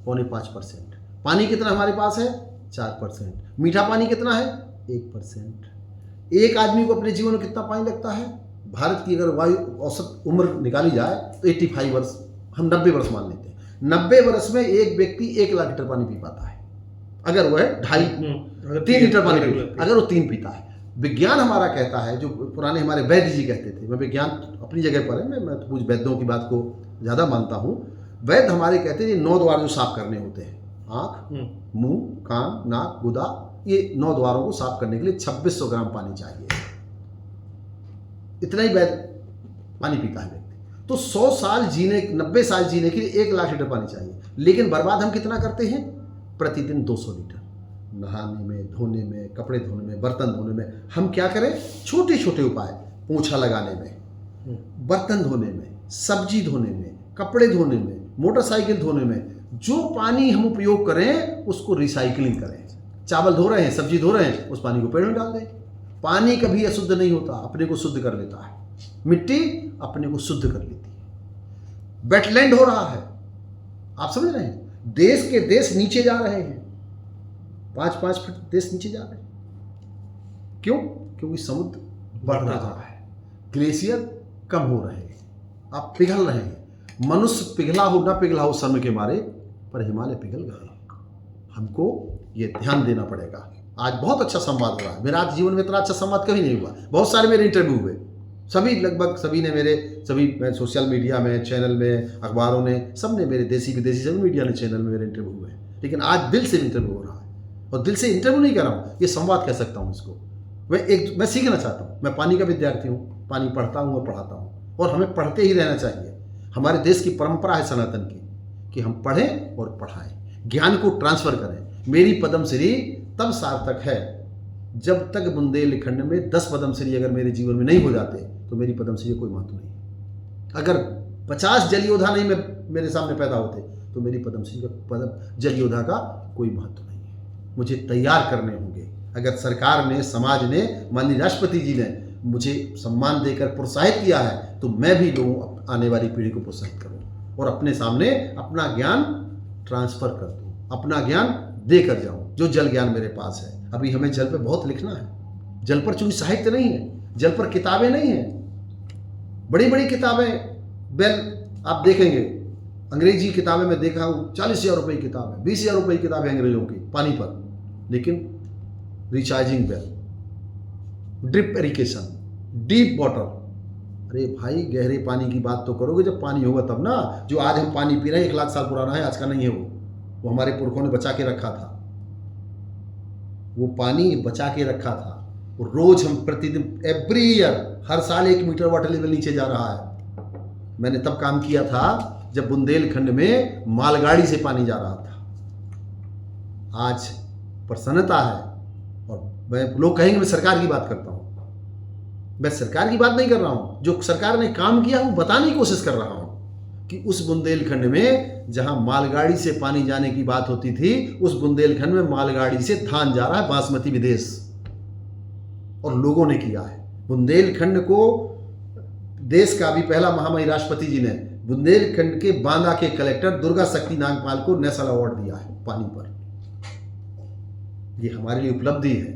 4.5%, पानी कितना हमारे पास है 4%, मीठा पानी कितना है 1%। एक आदमी को अपने जीवन में कितना पानी लगता है, भारत की अगर वायु औसत उम्र निकाली जाए तो 85 वर्ष, हम 90 वर्ष मान लेते हैं। 90 वर्ष में एक व्यक्ति 1 लाख लीटर पानी पी पाता है, अगर वह 2.5-3 लीटर पानी अगर वो 3 पीता है। विज्ञान हमारा कहता है, जो पुराने हमारे वैद्य जी कहते थे, मैं विज्ञान अपनी जगह पर है, मैं तो कुछ वैद्यों की बात को ज़्यादा मानता हूँ। वैद्य हमारे कहते हैं 9 द्वार जो साफ करने होते हैं, आँख, मुंह, कान, नाक, गुदा, ये 9 द्वारों को साफ करने के लिए 2600 ग्राम पानी चाहिए। इतना ही वैद्य पानी पीता है व्यक्ति। तो 100 साल जीने, 90 साल जीने के लिए 1 लाख लीटर पानी चाहिए, लेकिन बर्बाद हम कितना करते हैं, प्रतिदिन 200 लीटर। नहाने में, धोने में, कपड़े धोने में, बर्तन धोने में हम क्या करें, छोटे छोटे उपाय, पोछा लगाने में, बर्तन धोने में, सब्जी धोने में, कपड़े धोने में, मोटरसाइकिल धोने में, जो पानी हम उपयोग करें उसको रिसाइकलिंग करें। चावल धो रहे हैं, सब्जी धो रहे हैं, उस पानी को पेड़ में डाल दें। पानी कभी अशुद्ध नहीं होता, अपने को शुद्ध कर लेता है। मिट्टी अपने को शुद्ध कर लेती है। वेटलैंड हो रहा है, आप समझ रहे हैं, देश के देश नीचे जा रहे हैं, 5-5 फीट देश नीचे जा रहे हैं। क्यों? क्योंकि समुद्र बढ़ रहा है, ग्लेशियर कम हो रहे हैं, आप पिघल रहे हैं। मनुष्य पिघला हो ना पिघला हो शर्म के मारे, पर हिमालय पिघल गए। हमको ये ध्यान देना पड़ेगा। आज बहुत अच्छा संवाद हुआ है, मेरा आज जीवन में इतना अच्छा संवाद कभी नहीं हुआ। बहुत सारे मेरे इंटरव्यू हुए, सभी लगभग सभी ने मेरे, सभी सोशल मीडिया में, चैनल में, अखबारों ने, सब ने मेरे, देसी विदेशी सभी मीडिया ने, चैनल में मेरे इंटरव्यू हुए, लेकिन आज दिल से इंटरव्यू हो रहा है। और दिल से इंटरव्यू नहीं कर रहा हूँ, ये संवाद कह सकता हूँ इसको। मैं सीखना चाहता हूँ, मैं पानी का विद्यार्थी हूँ, पानी पढ़ता हूँ और पढ़ाता हूँ, और हमें पढ़ते ही रहना चाहिए। हमारे देश की परंपरा है सनातन की कि हम पढ़ें और पढ़ाएं, ज्ञान को ट्रांसफर करें। मेरी पद्मश्री तब सार्थक है जब तक बुंदेलखंड में 10 पद्मश्री अगर मेरे जीवन में नहीं हो जाते तो मेरी पद्मश्री कोई महत्व नहीं। अगर 50 जल योद्धा नहीं मेरे सामने पैदा होते तो मेरी पद्मश्री का जल योद्धा का कोई महत्व नहीं है। मुझे तैयार करने होंगे। अगर सरकार ने, समाज ने, माननीय राष्ट्रपति जी ने मुझे सम्मान देकर प्रोत्साहित किया है तो मैं भी लोगों, आने वाली पीढ़ी को प्रोत्साहित करूँ और अपने सामने अपना ज्ञान ट्रांसफर कर दूँ, अपना ज्ञान देकर जाऊँ जो जल ज्ञान मेरे पास है। अभी हमें जल पे बहुत लिखना है। जल पर चूंकि साहित्य नहीं है, जल पर किताबें नहीं हैं, बड़ी बड़ी किताबें आप देखेंगे, अंग्रेजी किताबें मैं देखा हूँ 40,000 रुपये की किताब है, 20,000 रुपये की किताब है अंग्रेजों की पानी पर, लेकिन recharging well, drip irrigation, deep water. अरे भाई, गहरे पानी की बात तो करोगे जब पानी होगा तब ना। जो आज हम पानी पी रहे हैं 1 लाख साल पुराना है, आज का नहीं है। वो हमारे पुरखों ने बचा के रखा था, वो पानी बचा के रखा था। और रोज हम प्रतिदिन, एवरी ईयर, हर साल 1 मीटर वाटर लेवल नीचे जा रहा है। मैंने तब काम किया था जब बुंदेलखंड में मालगाड़ी से पानी जा रहा था। आज प्रसन्नता है। और लोग कहेंगे मैं सरकार की बात करता हूँ, मैं सरकार की बात नहीं कर रहा हूँ। जो सरकार ने काम किया वो बताने की कोशिश कर रहा हूँ कि उस बुंदेलखंड में जहां मालगाड़ी से पानी जाने की बात होती थी, उस बुंदेलखंड में मालगाड़ी से धान जा रहा है बासमती विदेश, और लोगों ने किया है। बुंदेलखंड को देश का भी पहला महामहिम राष्ट्रपति जी ने बुंदेलखंड के बांदा के कलेक्टर दुर्गा शक्ति नागपाल को नेशनल अवार्ड दिया है पानी पर। ये हमारे लिए उपलब्धि है।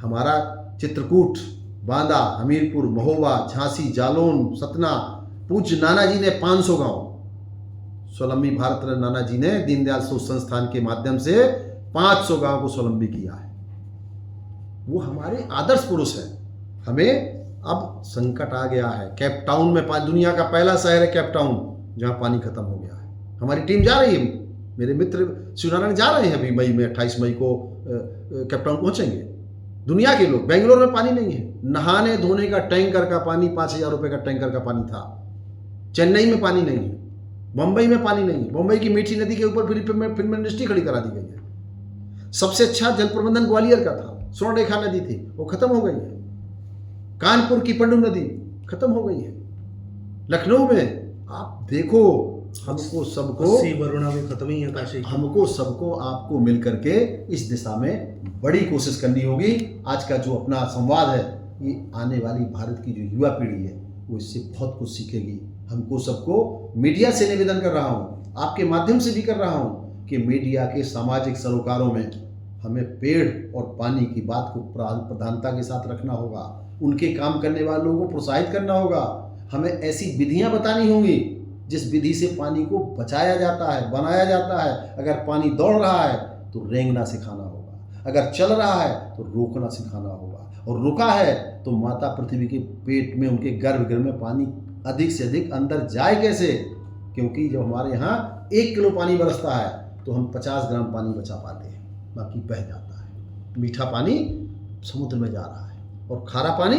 हमारा चित्रकूट, बांदा, हमीरपुर, महोबा, झांसी, जालौन, सतना, पूज्य नाना जी ने 500 गांव, स्वावलंबी भारत रत्न नाना जी ने दीनदयाल शोध संस्थान के माध्यम से 500 गांव को स्वावलंबी किया है। वो हमारे आदर्श पुरुष हैं। हमें अब संकट आ गया है। केप टाउन में, दुनिया का पहला शहर है केप टाउन, जहां पानी खत्म हो गया है। हमारी टीम जा रही है, मेरे मित्र शिवनारायण जा रहे हैं अभी मई में, 28 मई को केप टाउन पहुंचेंगे। दुनिया के लोग, बेंगलोर में पानी नहीं है, नहाने धोने का टैंकर का पानी 5,000 रुपये का टैंकर का पानी था। चेन्नई में पानी नहीं है, मुंबई में पानी नहीं है। मुंबई की मीठी नदी के ऊपर फिल्म इंडस्ट्री खड़ी करा दी गई है। सबसे अच्छा जल प्रबंधन ग्वालियर का था, स्वर्णरेखा नदी थी, वो खत्म हो गई है। कानपुर की पंडू नदी खत्म हो गई है। लखनऊ में आप देखो, हमको सबको, वरुणा भी खत्म ही है काशी, हमको सबको आपको मिल करके इस दिशा में बड़ी कोशिश करनी होगी। आज का जो अपना संवाद है, ये आने वाली भारत की जो युवा पीढ़ी है वो इससे बहुत कुछ सीखेगी। हमको सबको मीडिया से निवेदन कर रहा हूँ, आपके माध्यम से भी कर रहा हूँ कि मीडिया के सामाजिक सरोकारों में हमें पेड़ और पानी की बात को प्रधानता के साथ रखना होगा। उनके काम करने वाले लोगों को प्रोत्साहित करना होगा। हमें ऐसी विधियां बतानी होंगी जिस विधि से पानी को बचाया जाता है, बनाया जाता है। अगर पानी दौड़ रहा है तो रेंगना सिखाना होगा, अगर चल रहा है तो रोकना सिखाना होगा, और रुका है तो माता पृथ्वी के पेट में, उनके गर्भगृह में पानी अधिक से अधिक अंदर जाए कैसे। क्योंकि जब हमारे यहाँ 1 किलो पानी बरसता है तो हम 50 ग्राम पानी बचा पाते हैं, बाकी बह जाता है। मीठा पानी समुद्र में जा रहा है और खारा पानी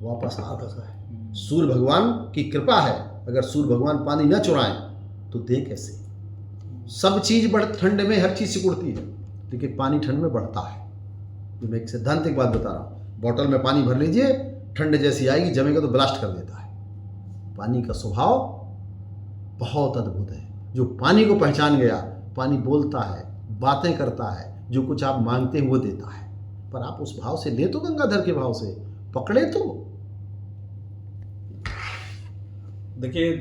वापस आ रहा है। सूर्य भगवान की कृपा है। अगर सूर्य भगवान पानी न चुराएं तो दे कैसे। सब चीज़ ठंड में हर चीज़ सिकुड़ती है, लेकिन पानी ठंड में बढ़ता है। तो मैं एक सैद्धांतिक बात बता रहा हूँ। बॉटल में पानी भर लीजिए, ठंड जैसी आएगी, जमेगा तो ब्लास्ट कर देता है। पानी का स्वभाव बहुत अद्भुत है। जो पानी को पहचान गया, पानी बोलता है, बातें करता है, जो कुछ आप मांगते हैं वो देता है। पर आप उस भाव से ले तो, गंगाधर के भाव से पकड़े तो। देखिए,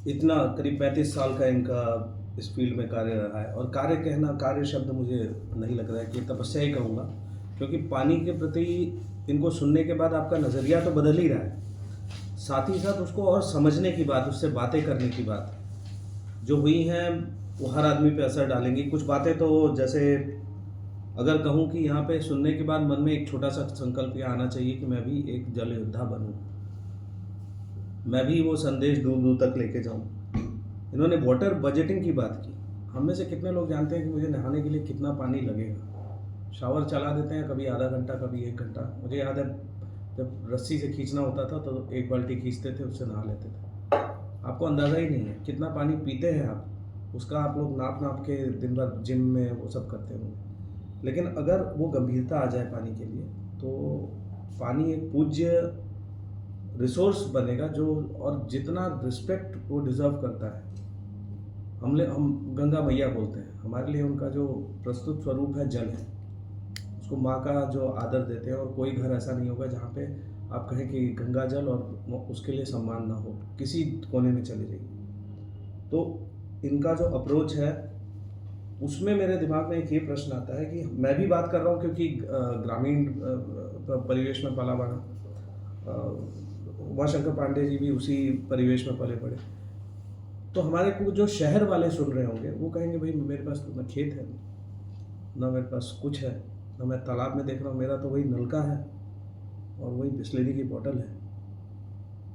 इतना करीब 35 साल का इनका इस फील्ड में कार्य रहा है, और कार्य कहना, कार्य शब्द मुझे नहीं लग रहा है कि तपस्या ही कहूँगा, क्योंकि पानी के प्रति इनको सुनने के बाद आपका नज़रिया तो बदल ही रहा है, साथ ही साथ उसको और समझने की बात, उससे बातें करने की बात जो हुई हैं वो हर आदमी पे असर डालेंगी। कुछ बातें तो, जैसे अगर कहूँ कि यहाँ पे सुनने के बाद मन में एक छोटा सा संकल्प यह आना चाहिए कि मैं भी एक जल योद्धा बनूँ, मैं भी वो संदेश दूर दूर तक लेके जाऊँ। इन्होंने वाटर बजटिंग की बात की। हम में से कितने लोग जानते हैं कि मुझे नहाने के लिए कितना पानी लगेगा? शावर चला देते हैं, कभी आधा घंटा, कभी 1 घंटा। मुझे याद है जब रस्सी से खींचना होता था तो 1 बाल्टी खींचते थे, उससे नहा लेते थे। आपको अंदाज़ा ही नहीं है कितना पानी पीते हैं आप, उसका आप लोग नाप नाप के दिन भर जिम में वो सब करते होंगे। लेकिन अगर वो गंभीरता आ जाए पानी के लिए, तो पानी एक पूज्य रिसोर्स बनेगा जो, और जितना रिस्पेक्ट वो डिज़र्व करता है। हम गंगा मैया बोलते हैं, हमारे लिए उनका जो प्रस्तुत स्वरूप है जल है, उसको माँ का जो आदर देते हैं। और कोई घर ऐसा नहीं होगा जहाँ पे आप कहें कि गंगा जल और उसके लिए सम्मान ना हो, किसी कोने में चले जाइए। तो इनका जो अप्रोच है उसमें मेरे दिमाग में एक ये प्रश्न आता है कि मैं भी बात कर रहा हूँ क्योंकि ग्रामीण परिवेश में पला बड़ा, उमाशंकर पांडे जी भी उसी परिवेश में पले बड़े। तो हमारे को जो शहर वाले सुन रहे होंगे वो कहेंगे भाई मेरे पास तो ना खेत है, ना मेरे पास कुछ है, ना मैं तालाब में देख रहा हूँ, मेरा तो वही नलका है और वही बिस्लेरी की बोतल है।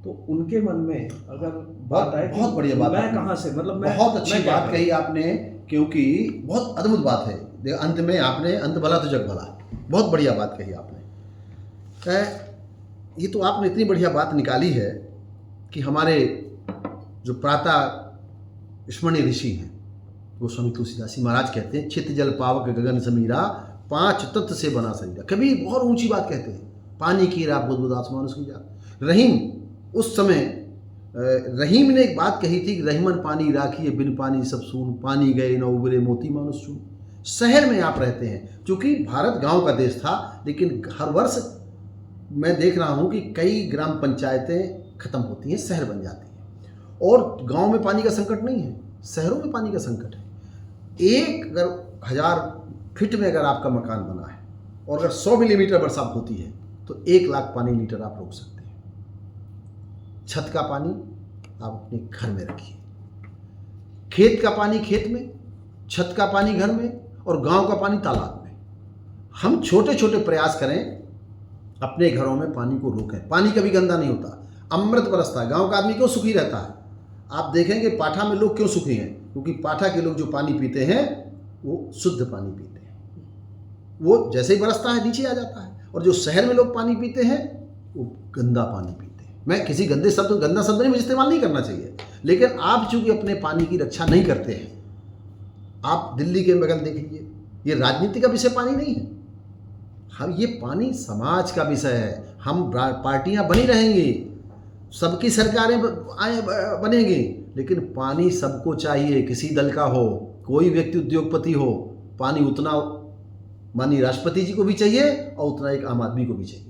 तो उनके मन में अगर बात आए बहुत बढ़िया बात, मैं कहाँ से, मतलब मैं बहुत अच्छी मैं क्या बात कही आपने, क्योंकि बहुत अद्भुत बात है। अंत में आपने अंत भला तो जग भला, बहुत बढ़िया बात कही आपने। ये तो आपने इतनी बढ़िया बात निकाली है कि हमारे जो प्रातः स्मरणीय ऋषि हैं गोस्वामी तुलसीदास जी महाराज कहते हैं, चित जल पावक गगन समीरा, 5 तत्व से बना शरीरा। कभी बहुत ऊंची बात कहते हैं, पानी की राह बुध बुध आसमान उसकी जा। रहीम उस समय रहीम ने एक बात कही थी कि रहीमन पानी राखिए बिन पानी सब सून, पानी गए न उबरे मोती मानुष चून। शहर में आप रहते हैं, चूंकि भारत गांव का देश था, लेकिन हर वर्ष मैं देख रहा हूं कि कई ग्राम पंचायतें खत्म होती हैं, शहर बन जाती हैं। और गांव में पानी का संकट नहीं है, शहरों में पानी का संकट है। एक अगर 1000 फीट में अगर आपका मकान बना है और अगर 100 मिलीमीटर बरसात होती है तो 1 लाख पानी लीटर आप रोक सकते हैं। छत का पानी आप अपने घर में रखिए, खेत का पानी खेत में, छत का पानी घर में, और गांव का पानी तालाब में। हम छोटे छोटे प्रयास करें, अपने घरों में पानी को रोकें। पानी कभी गंदा नहीं होता, अमृत बरसता है। गांव का आदमी क्यों सुखी रहता है? आप देखेंगे पाठा में लोग क्यों सुखी हैं, क्योंकि पाठा के लोग जो पानी पीते हैं वो शुद्ध पानी पीते हैं, वो जैसे ही बरसता है नीचे आ जाता है। और जो शहर में लोग पानी पीते हैं वो गंदा पानी पीते हैं। मैं किसी गंदा शब्द नहीं, मुझे इस्तेमाल नहीं करना चाहिए, लेकिन आप चूंकि अपने पानी की रक्षा नहीं करते हैं, आप दिल्ली के बगल देख लीजिए, ये राजनीति का विषय पानी नहीं है। हम ये पानी समाज का विषय है। हम पार्टियां बनी रहेंगी, सबकी सरकारें बनेंगी, लेकिन पानी सबको चाहिए। किसी दल का हो, कोई व्यक्ति उद्योगपति हो, पानी उतना माननीय राष्ट्रपति जी को भी चाहिए और उतना एक आम आदमी को भी चाहिए।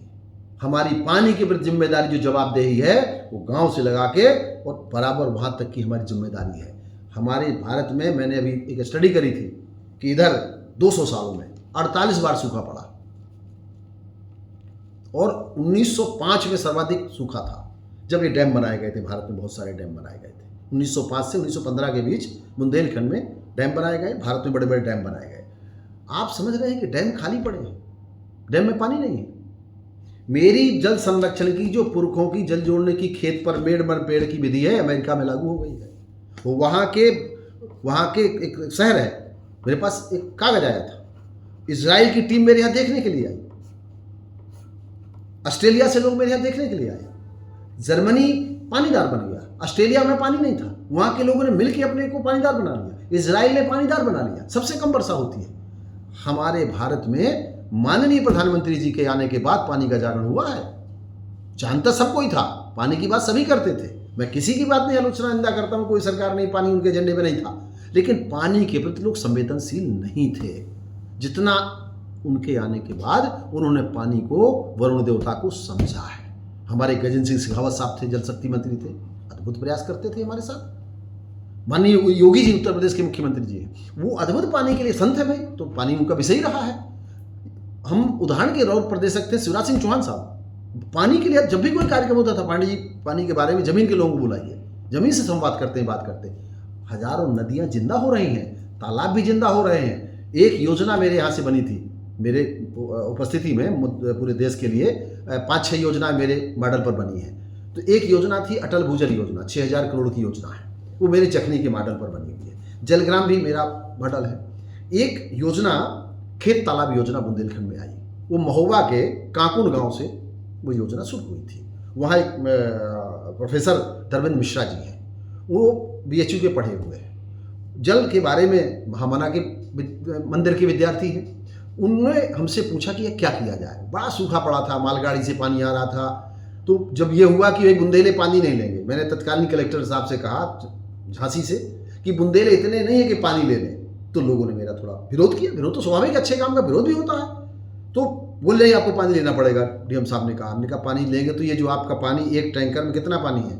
हमारी पानी के प्रति जिम्मेदारी जो जवाबदेही है वो गांव से लगा के और बराबर वहाँ तक की हमारी जिम्मेदारी है। हमारे भारत में मैंने अभी एक स्टडी करी थी कि इधर 200 सालों में 48 बार सूखा पड़ा और 1905 में सर्वाधिक सूखा था जब ये डैम बनाए गए थे। भारत में बहुत सारे डैम बनाए गए थे 1905 से 1915 के बीच बुंदेलखंड में डैम बनाए गए। भारत में बड़े बड़े डैम बनाए गए। आप समझ रहे हैं कि डैम खाली पड़े हैं, डैम में पानी नहीं है। मेरी जल संरक्षण की जो पुरखों की जल जोड़ने की खेत पर मेड़ मर पेड़ की विधि है, अमेरिका में लागू हो गई है। वो वहाँ के एक शहर है, मेरे पास एक कागज आया था, इजराइल की टीम मेरे यहाँ देखने के लिए आई, ऑस्ट्रेलिया से लोग मेरे यहाँ देखने के लिए आए। जर्मनी पानीदार बन गया, ऑस्ट्रेलिया में पानी नहीं था, वहाँ के लोगों ने मिलकर अपने को पानीदार बना लिया। इजराइल ने पानीदार बना लिया, सबसे कम वर्षा होती है। हमारे भारत में माननीय प्रधानमंत्री जी के आने के बाद पानी का जागरण हुआ है। जानता सब कोई था, पानी की बात सभी करते थे। मैं किसी की बात नहीं आलोचना निंदा करता हूँ, कोई सरकार नहीं, पानी उनके एजेंडे में नहीं था, लेकिन पानी के प्रति लोग संवेदनशील नहीं थे जितना उनके आने के बाद उन्होंने पानी को वरुण देवता को समझा है। हमारे गजेंद्र सिंह शेखावत साहब थे, जल शक्ति मंत्री थे, अद्भुत प्रयास करते थे हमारे साथ। माननीय योगी जी उत्तर प्रदेश के मुख्यमंत्री जी हैं, वो अद्भुत पानी के लिए संत है भाई, तो पानी उनका विषय ही रहा है। हम उदाहरण के तौर पर दे सकते हैं शिवराज सिंह चौहान साहब, पानी के लिए जब भी कोई कार्यक्रम होता था, पांडे जी पानी के बारे में जमीन के लोगों को बुलाइए, जमीन से संवाद करते हैं, बात करते हैं। हजारों नदियां जिंदा हो रही हैं, तालाब भी जिंदा हो रहे हैं। एक योजना मेरे यहाँ से बनी थी, मेरे उपस्थिति में पूरे देश के लिए 5-6 योजना मेरे मॉडल पर बनी है। तो एक योजना थी अटल भूजल योजना, 6000 करोड़ की योजना है, वो मेरे चखनी के मॉडल पर बनी हुई है। जलग्राम भी मेरा मॉडल है। एक योजना खेत तालाब योजना बुंदेलखंड में आई, वो महोबा के काकुन गांव से वो योजना शुरू हुई थी। वहाँ एक प्रोफेसर धर्मेंद्र मिश्रा जी हैं, वो BHU के पढ़े हुए हैं, जल के बारे में महामना के मंदिर के विद्यार्थी हैं। उन्होंने हमसे पूछा कि यह क्या किया जाए। बड़ा सूखा पड़ा था, मालगाड़ी से पानी आ रहा था। तो जब ये हुआ कि भाई बुंदेले पानी नहीं लेंगे, मैंने तत्कालीन कलेक्टर साहब से कहा झांसी से कि बुंदेले इतने नहीं है कि पानी ले लें। तो लोगों ने मेरा थोड़ा विरोध किया। विरोध तो स्वाभाविक, अच्छे काम का विरोध भी होता है। तो बोल रहे आपको पानी लेना पड़ेगा। DM साहब ने कहा, हमने कहा पानी लेंगे तो ये जो आपका पानी एक टैंकर में कितना पानी है,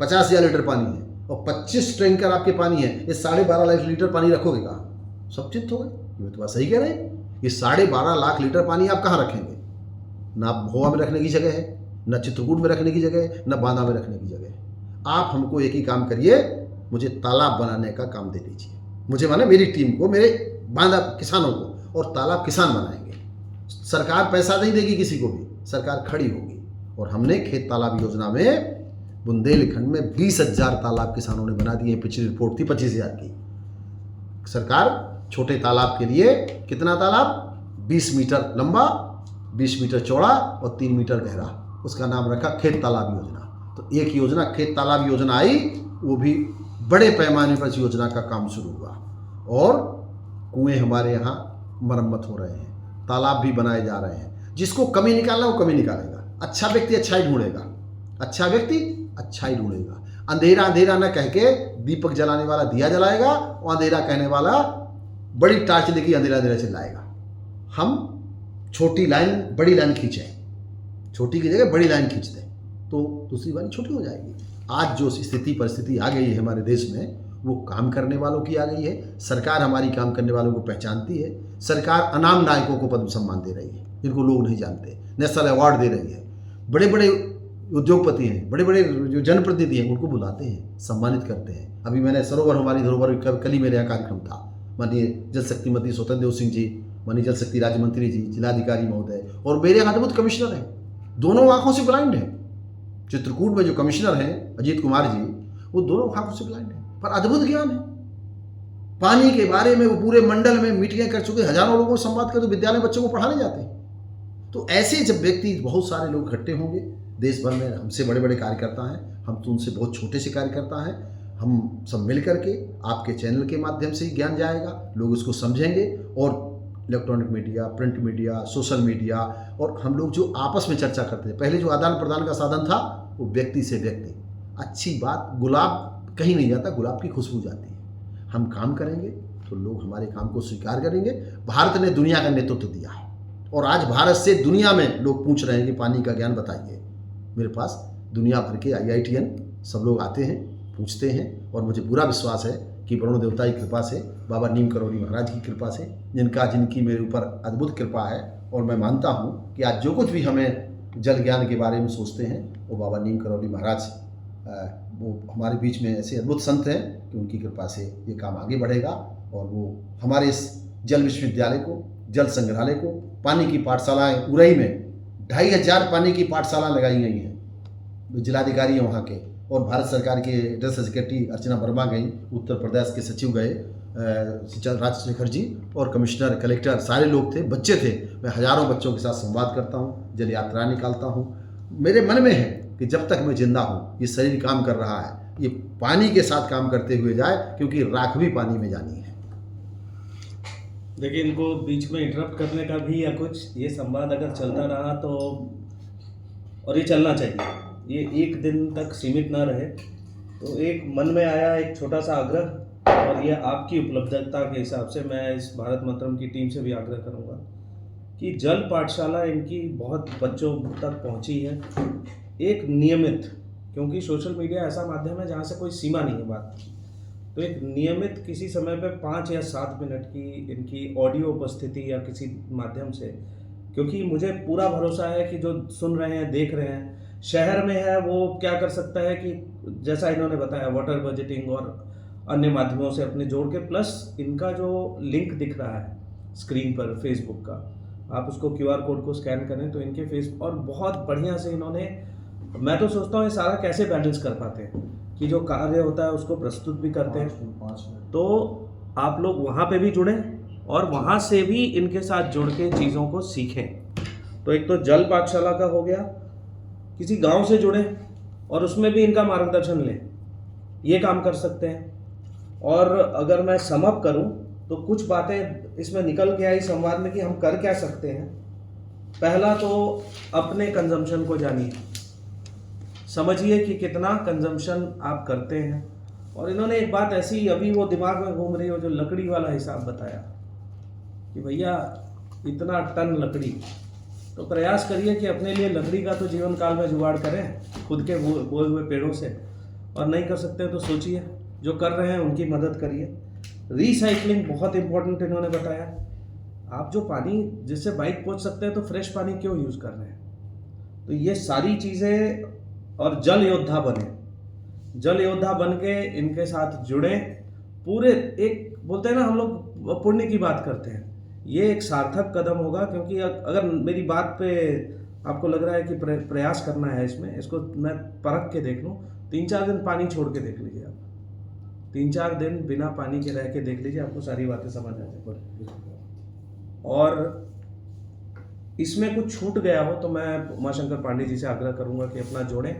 50,000 लीटर पानी है, और 25 टैंकर आपके पानी है, ये 12.5 लाख लीटर पानी रखोगे कहाँ? सब चित्त हो गए। ये तो बात सही कह रहे हैं। ये 12.5 लाख लीटर पानी आप कहाँ रखेंगे? ना महोबा में रखने की जगह है, ना चित्रकूट में रखने की जगह है, ना बांदा में रखने की जगह है। आप हमको एक ही काम करिए, मुझे तालाब बनाने का काम दे दीजिए। मुझे माने मेरी टीम को, मेरे बांदा किसानों को, और तालाब किसान बनाएंगे। सरकार पैसा नहीं देगी किसी को भी, सरकार खड़ी होगी। और हमने खेत तालाब योजना में बुंदेलखंड में 20,000 तालाब किसानों ने बना दिए। पिछली रिपोर्ट थी 25,000 की। सरकार छोटे तालाब के लिए कितना तालाब, 20 मीटर लंबा, 20 मीटर चौड़ा और 3 मीटर गहरा, उसका नाम रखा खेत तालाब योजना। तो एक योजना खेत तालाब योजना आई, वो भी बड़े पैमाने पर इस योजना का काम शुरू हुआ। और कुएं हमारे यहाँ मरम्मत हो रहे हैं, तालाब भी बनाए जा रहे हैं। जिसको कमी निकालना वो कमी निकालेगा। अच्छा व्यक्ति अच्छाई ढूंढेगा, अच्छा व्यक्ति अच्छाई ढूंढेगा। अंधेरा अंधेरा न कह के दीपक जलाने वाला दिया जलाएगा, और अंधेरा कहने वाला बड़ी टार्च लेके अंधेरा अंधेरा चिल्लाएगा। हम छोटी लाइन बड़ी लाइन खींचें, छोटी की जगह बड़ी लाइन खींच दें तो दूसरी लाइन छोटी हो जाएगी। आज जो स्थिति परिस्थिति आ गई है हमारे देश में, वो काम करने वालों की आ गई है। सरकार हमारी काम करने वालों को पहचानती है। सरकार अनाम नायकों को पद्म सम्मान दे रही है, जिनको लोग नहीं जानते। नेशनल अवार्ड दे रही है। बड़े बड़े उद्योगपति हैं, बड़े बड़े जो जनप्रतिनिधि हैं, उनको बुलाते हैं, सम्मानित करते हैं। अभी मैंने सरोवर हमारी धरोहर, कल ही मेरे यहाँ कार्यक्रम था। माननीय जल शक्ति मंत्री स्वतंत्र देव सिंह जी, माननीय जल शक्ति राज्य मंत्री जी, जिलाधिकारी महोदय, और मेरे यहाँ अद्भुत कमिश्नर हैं, दोनों आंखों से ब्लाइंड हैं। चित्रकूट में जो कमिश्नर हैं अजीत कुमार जी, वो दोनों आंखों से ब्लाइंड हैं, पर अद्भुत ज्ञान है। पानी के बारे में वो पूरे मंडल में मीटिंगें कर चुके, हजारों लोगों से संवाद कर, तो विद्यालय बच्चों को पढ़ाने जाते हैं। तो ऐसे जब व्यक्ति, बहुत सारे लोग इकट्ठे होंगे देश भर में, हमसे बड़े बड़े कार्यकर्ता हैं, हम तो उनसे बहुत छोटे से कार्यकर्ता हैं, हम सब मिल करके आपके चैनल के माध्यम से ही ज्ञान जाएगा, लोग उसको समझेंगे। और electronic media, print media, social media, और हम लोग जो आपस में चर्चा करते थे, पहले जो आदान प्रदान का साधन था वो व्यक्ति से व्यक्ति। अच्छी बात, गुलाब कहीं नहीं जाता, गुलाब की खुशबू जाती है। हम काम करेंगे तो लोग हमारे काम को स्वीकार करेंगे। भारत ने दुनिया का नेतृत्व दिया है, और आज भारत से दुनिया में लोग पूछ रहे हैं कि पानी का ज्ञान बताइए। मेरे पास दुनिया भर के IITN सब लोग आते हैं, पूछते हैं, और मुझे पूरा विश्वास है कि वरुण देवता की कृपा से, बाबा नीम करौली महाराज की कृपा से, जिनकी मेरे ऊपर अद्भुत कृपा है। और मैं मानता हूँ कि आज जो कुछ भी हमें जल ज्ञान के बारे में सोचते हैं, वो बाबा नीम करौली महाराज, वो हमारे बीच में ऐसे अद्भुत संत हैं कि उनकी कृपा से ये काम आगे बढ़ेगा। और वो हमारे इस जल विश्वविद्यालय को, जल संग्रहालय को, पानी की पाठशालाएँ, उरई में 2,500 पानी की पाठशाला लगाई गई हैं। जिलाधिकारी हैं वहाँ के, और भारत सरकार के एड्रेस सेक्रेटरी अर्चना वर्मा गई, उत्तर प्रदेश के सचिव गए, राजशेखर जी, और कमिश्नर, कलेक्टर, सारे लोग थे, बच्चे थे। मैं हज़ारों बच्चों के साथ संवाद करता हूँ, जल यात्रा निकालता हूँ। मेरे मन में है कि जब तक मैं जिंदा हूँ, ये शरीर काम कर रहा है, ये पानी के साथ काम करते हुए जाए, क्योंकि राख भी पानी में जानी है। देखिए, इनको बीच में इंटरप्ट करने का भी या कुछ, ये संवाद अगर चलता रहा तो, और ये चलना चाहिए, ये एक दिन तक सीमित ना रहे। तो एक मन में आया एक छोटा सा आग्रह, और ये आपकी उपलब्धता के हिसाब से मैं इस भारत मंत्रम की टीम से भी आग्रह करूंगा कि जल पाठशाला इनकी बहुत बच्चों तक पहुंची है, एक नियमित, क्योंकि सोशल मीडिया ऐसा माध्यम है जहाँ से कोई सीमा नहीं है बात, तो एक नियमित किसी समय पे 5 या 7 मिनट की इनकी ऑडियो उपस्थिति या किसी माध्यम से, क्योंकि मुझे पूरा भरोसा है कि जो सुन रहे हैं, देख रहे हैं, शहर में है, वो क्या कर सकता है कि जैसा इन्होंने बताया, वाटर बजटिंग और अन्य माध्यमों से अपने जोड़ के, प्लस इनका जो लिंक दिख रहा है स्क्रीन पर फेसबुक का, आप उसको QR कोड को स्कैन करें तो इनके फेस, और बहुत बढ़िया से इन्होंने, मैं तो सोचता हूँ ये सारा कैसे बैलेंस कर पाते हैं। कि जो कार्य होता है उसको प्रस्तुत भी करते हैं। तो आप लोग वहाँ पे भी जुड़ें और वहाँ से भी इनके साथ जुड़ के चीज़ों को सीखें। तो एक तो जल पाठशाला का हो गया, किसी गांव से जुड़ें और उसमें भी इनका मार्गदर्शन लें, ये काम कर सकते हैं। और अगर मैं सम अप करूं तो कुछ बातें इसमें निकल के आई संवाद में कि हम कर क्या सकते हैं। पहला तो अपने कंजम्पशन को जानिए, समझिए कि कितना कंजम्पशन आप करते हैं। और इन्होंने एक बात ऐसी अभी वो दिमाग में घूम रही हो, जो लकड़ी वाला हिसाब बताया कि भैया इतना टन लकड़ी, तो प्रयास करिए कि अपने लिए लकड़ी का तो जीवन काल में जुगाड़ करें खुद के बोए हुए पेड़ों से। और नहीं कर सकते तो सोचिए, जो कर रहे हैं उनकी मदद करिए। रिसाइकलिंग बहुत इंपॉर्टेंट इन्होंने बताया। आप जो पानी जिससे बाइक पहुंच सकते हैं तो फ्रेश पानी क्यों यूज़ कर रहे हैं? तो ये सारी चीज़ें, और जल योद्धा बने, जल योद्धा बन के इनके साथ जुड़े। पूरे एक बोलते हैं ना, हम लोग पुण्य की बात करते हैं, ये एक सार्थक कदम होगा। क्योंकि अगर मेरी बात पे आपको लग रहा है कि प्रयास करना है इसमें, इसको मैं परख के देख लूँ, 3-4 दिन पानी छोड़ के देख लीजिए आप, 3-4 दिन बिना पानी के रह के देख लीजिए, आपको सारी बातें समझ आ जाएगी। और इसमें कुछ छूट गया हो तो मैं उमाशंकर पांडे जी से आग्रह करूंगा कि अपना जोड़ें।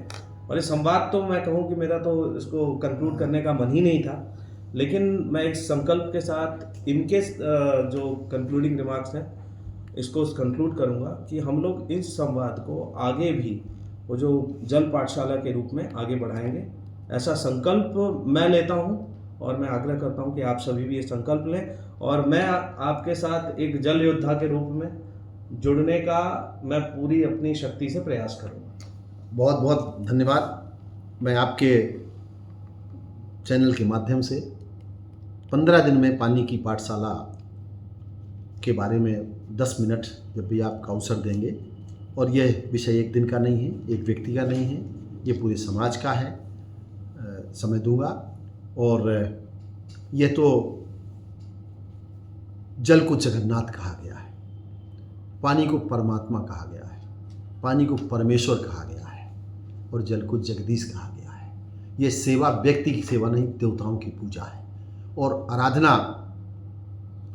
और ये संवाद तो मैं कहूँ कि मेरा तो इसको कंक्लूड करने का मन ही नहीं था, लेकिन मैं एक संकल्प के साथ इनके जो कंक्लूडिंग रिमार्क्स हैं इसको कंक्लूड करूंगा कि हम लोग इस संवाद को आगे भी वो जो जल पाठशाला के रूप में आगे बढ़ाएंगे, ऐसा संकल्प मैं लेता हूं। और मैं आग्रह करता हूं कि आप सभी भी ये संकल्प लें, और मैं आपके साथ एक जल योद्धा के रूप में जुड़ने का मैं पूरी अपनी शक्ति से प्रयास करूंगा। बहुत बहुत धन्यवाद। मैं आपके चैनल के माध्यम से 15 दिन में पानी की पाठशाला के बारे में 10 मिनट जब भी आपका अवसर देंगे, और यह विषय एक दिन का नहीं है, एक व्यक्ति का नहीं है, ये पूरे समाज का है, समय दूंगा। और यह तो जल को जगन्नाथ कहा गया है, पानी को परमात्मा कहा गया है, पानी को परमेश्वर कहा गया है, और जल को जगदीश कहा गया है। यह सेवा व्यक्ति की सेवा नहीं, देवताओं की पूजा है। और आराधना,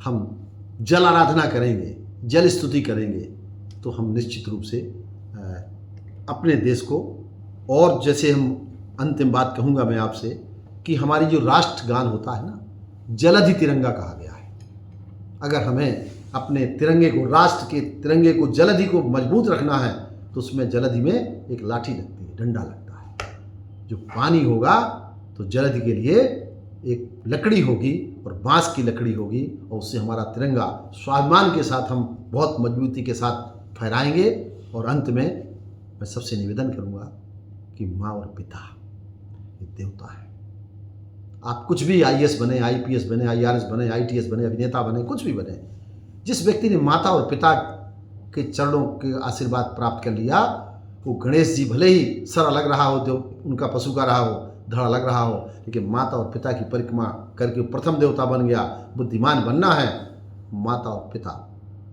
हम जल आराधना करेंगे, जल स्तुति करेंगे, तो हम निश्चित रूप से अपने देश को, और जैसे हम अंतिम बात कहूँगा मैं आपसे कि हमारी जो राष्ट्रगान होता है ना, जलधि तिरंगा कहा गया है। अगर हमें अपने तिरंगे को, राष्ट्र के तिरंगे को, जलधि को मजबूत रखना है तो उसमें जलधि में एक लाठी लगती है, डंडा लगता है। जो पानी होगा तो जलधि के लिए एक लकड़ी होगी, और बांस की लकड़ी होगी, और उससे हमारा तिरंगा स्वाभिमान के साथ हम बहुत मजबूती के साथ फहराएंगे। और अंत में मैं सबसे निवेदन करूंगा कि माँ और पिता ये देवता है। आप कुछ भी IAS बने, IPS बने, IRS बने, ITS बने, अभिनेता बने, कुछ भी बने, जिस व्यक्ति ने माता और पिता के चरणों के आशीर्वाद प्राप्त कर लिया, वो गणेश जी भले ही सर अलग रहा हो, जो उनका पशु का रहा हो, धड़ अलग रहा हो, लेकिन माता और पिता की परिक्रमा करके प्रथम देवता बन गया। बुद्धिमान बनना है, माता और पिता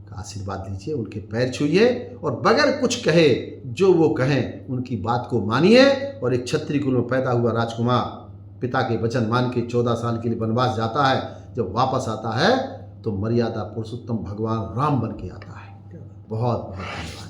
का आशीर्वाद लीजिए, उनके पैर छूइए, और बगैर कुछ कहे जो वो कहें उनकी बात को मानिए। और एक क्षत्रिय कुल में पैदा हुआ राजकुमार पिता के वचन मान के 14 साल के लिए वनवास जाता है, जब वापस आता है तो मर्यादा पुरुषोत्तम भगवान राम बन के आता है। बहुत बहुत धन्यवाद।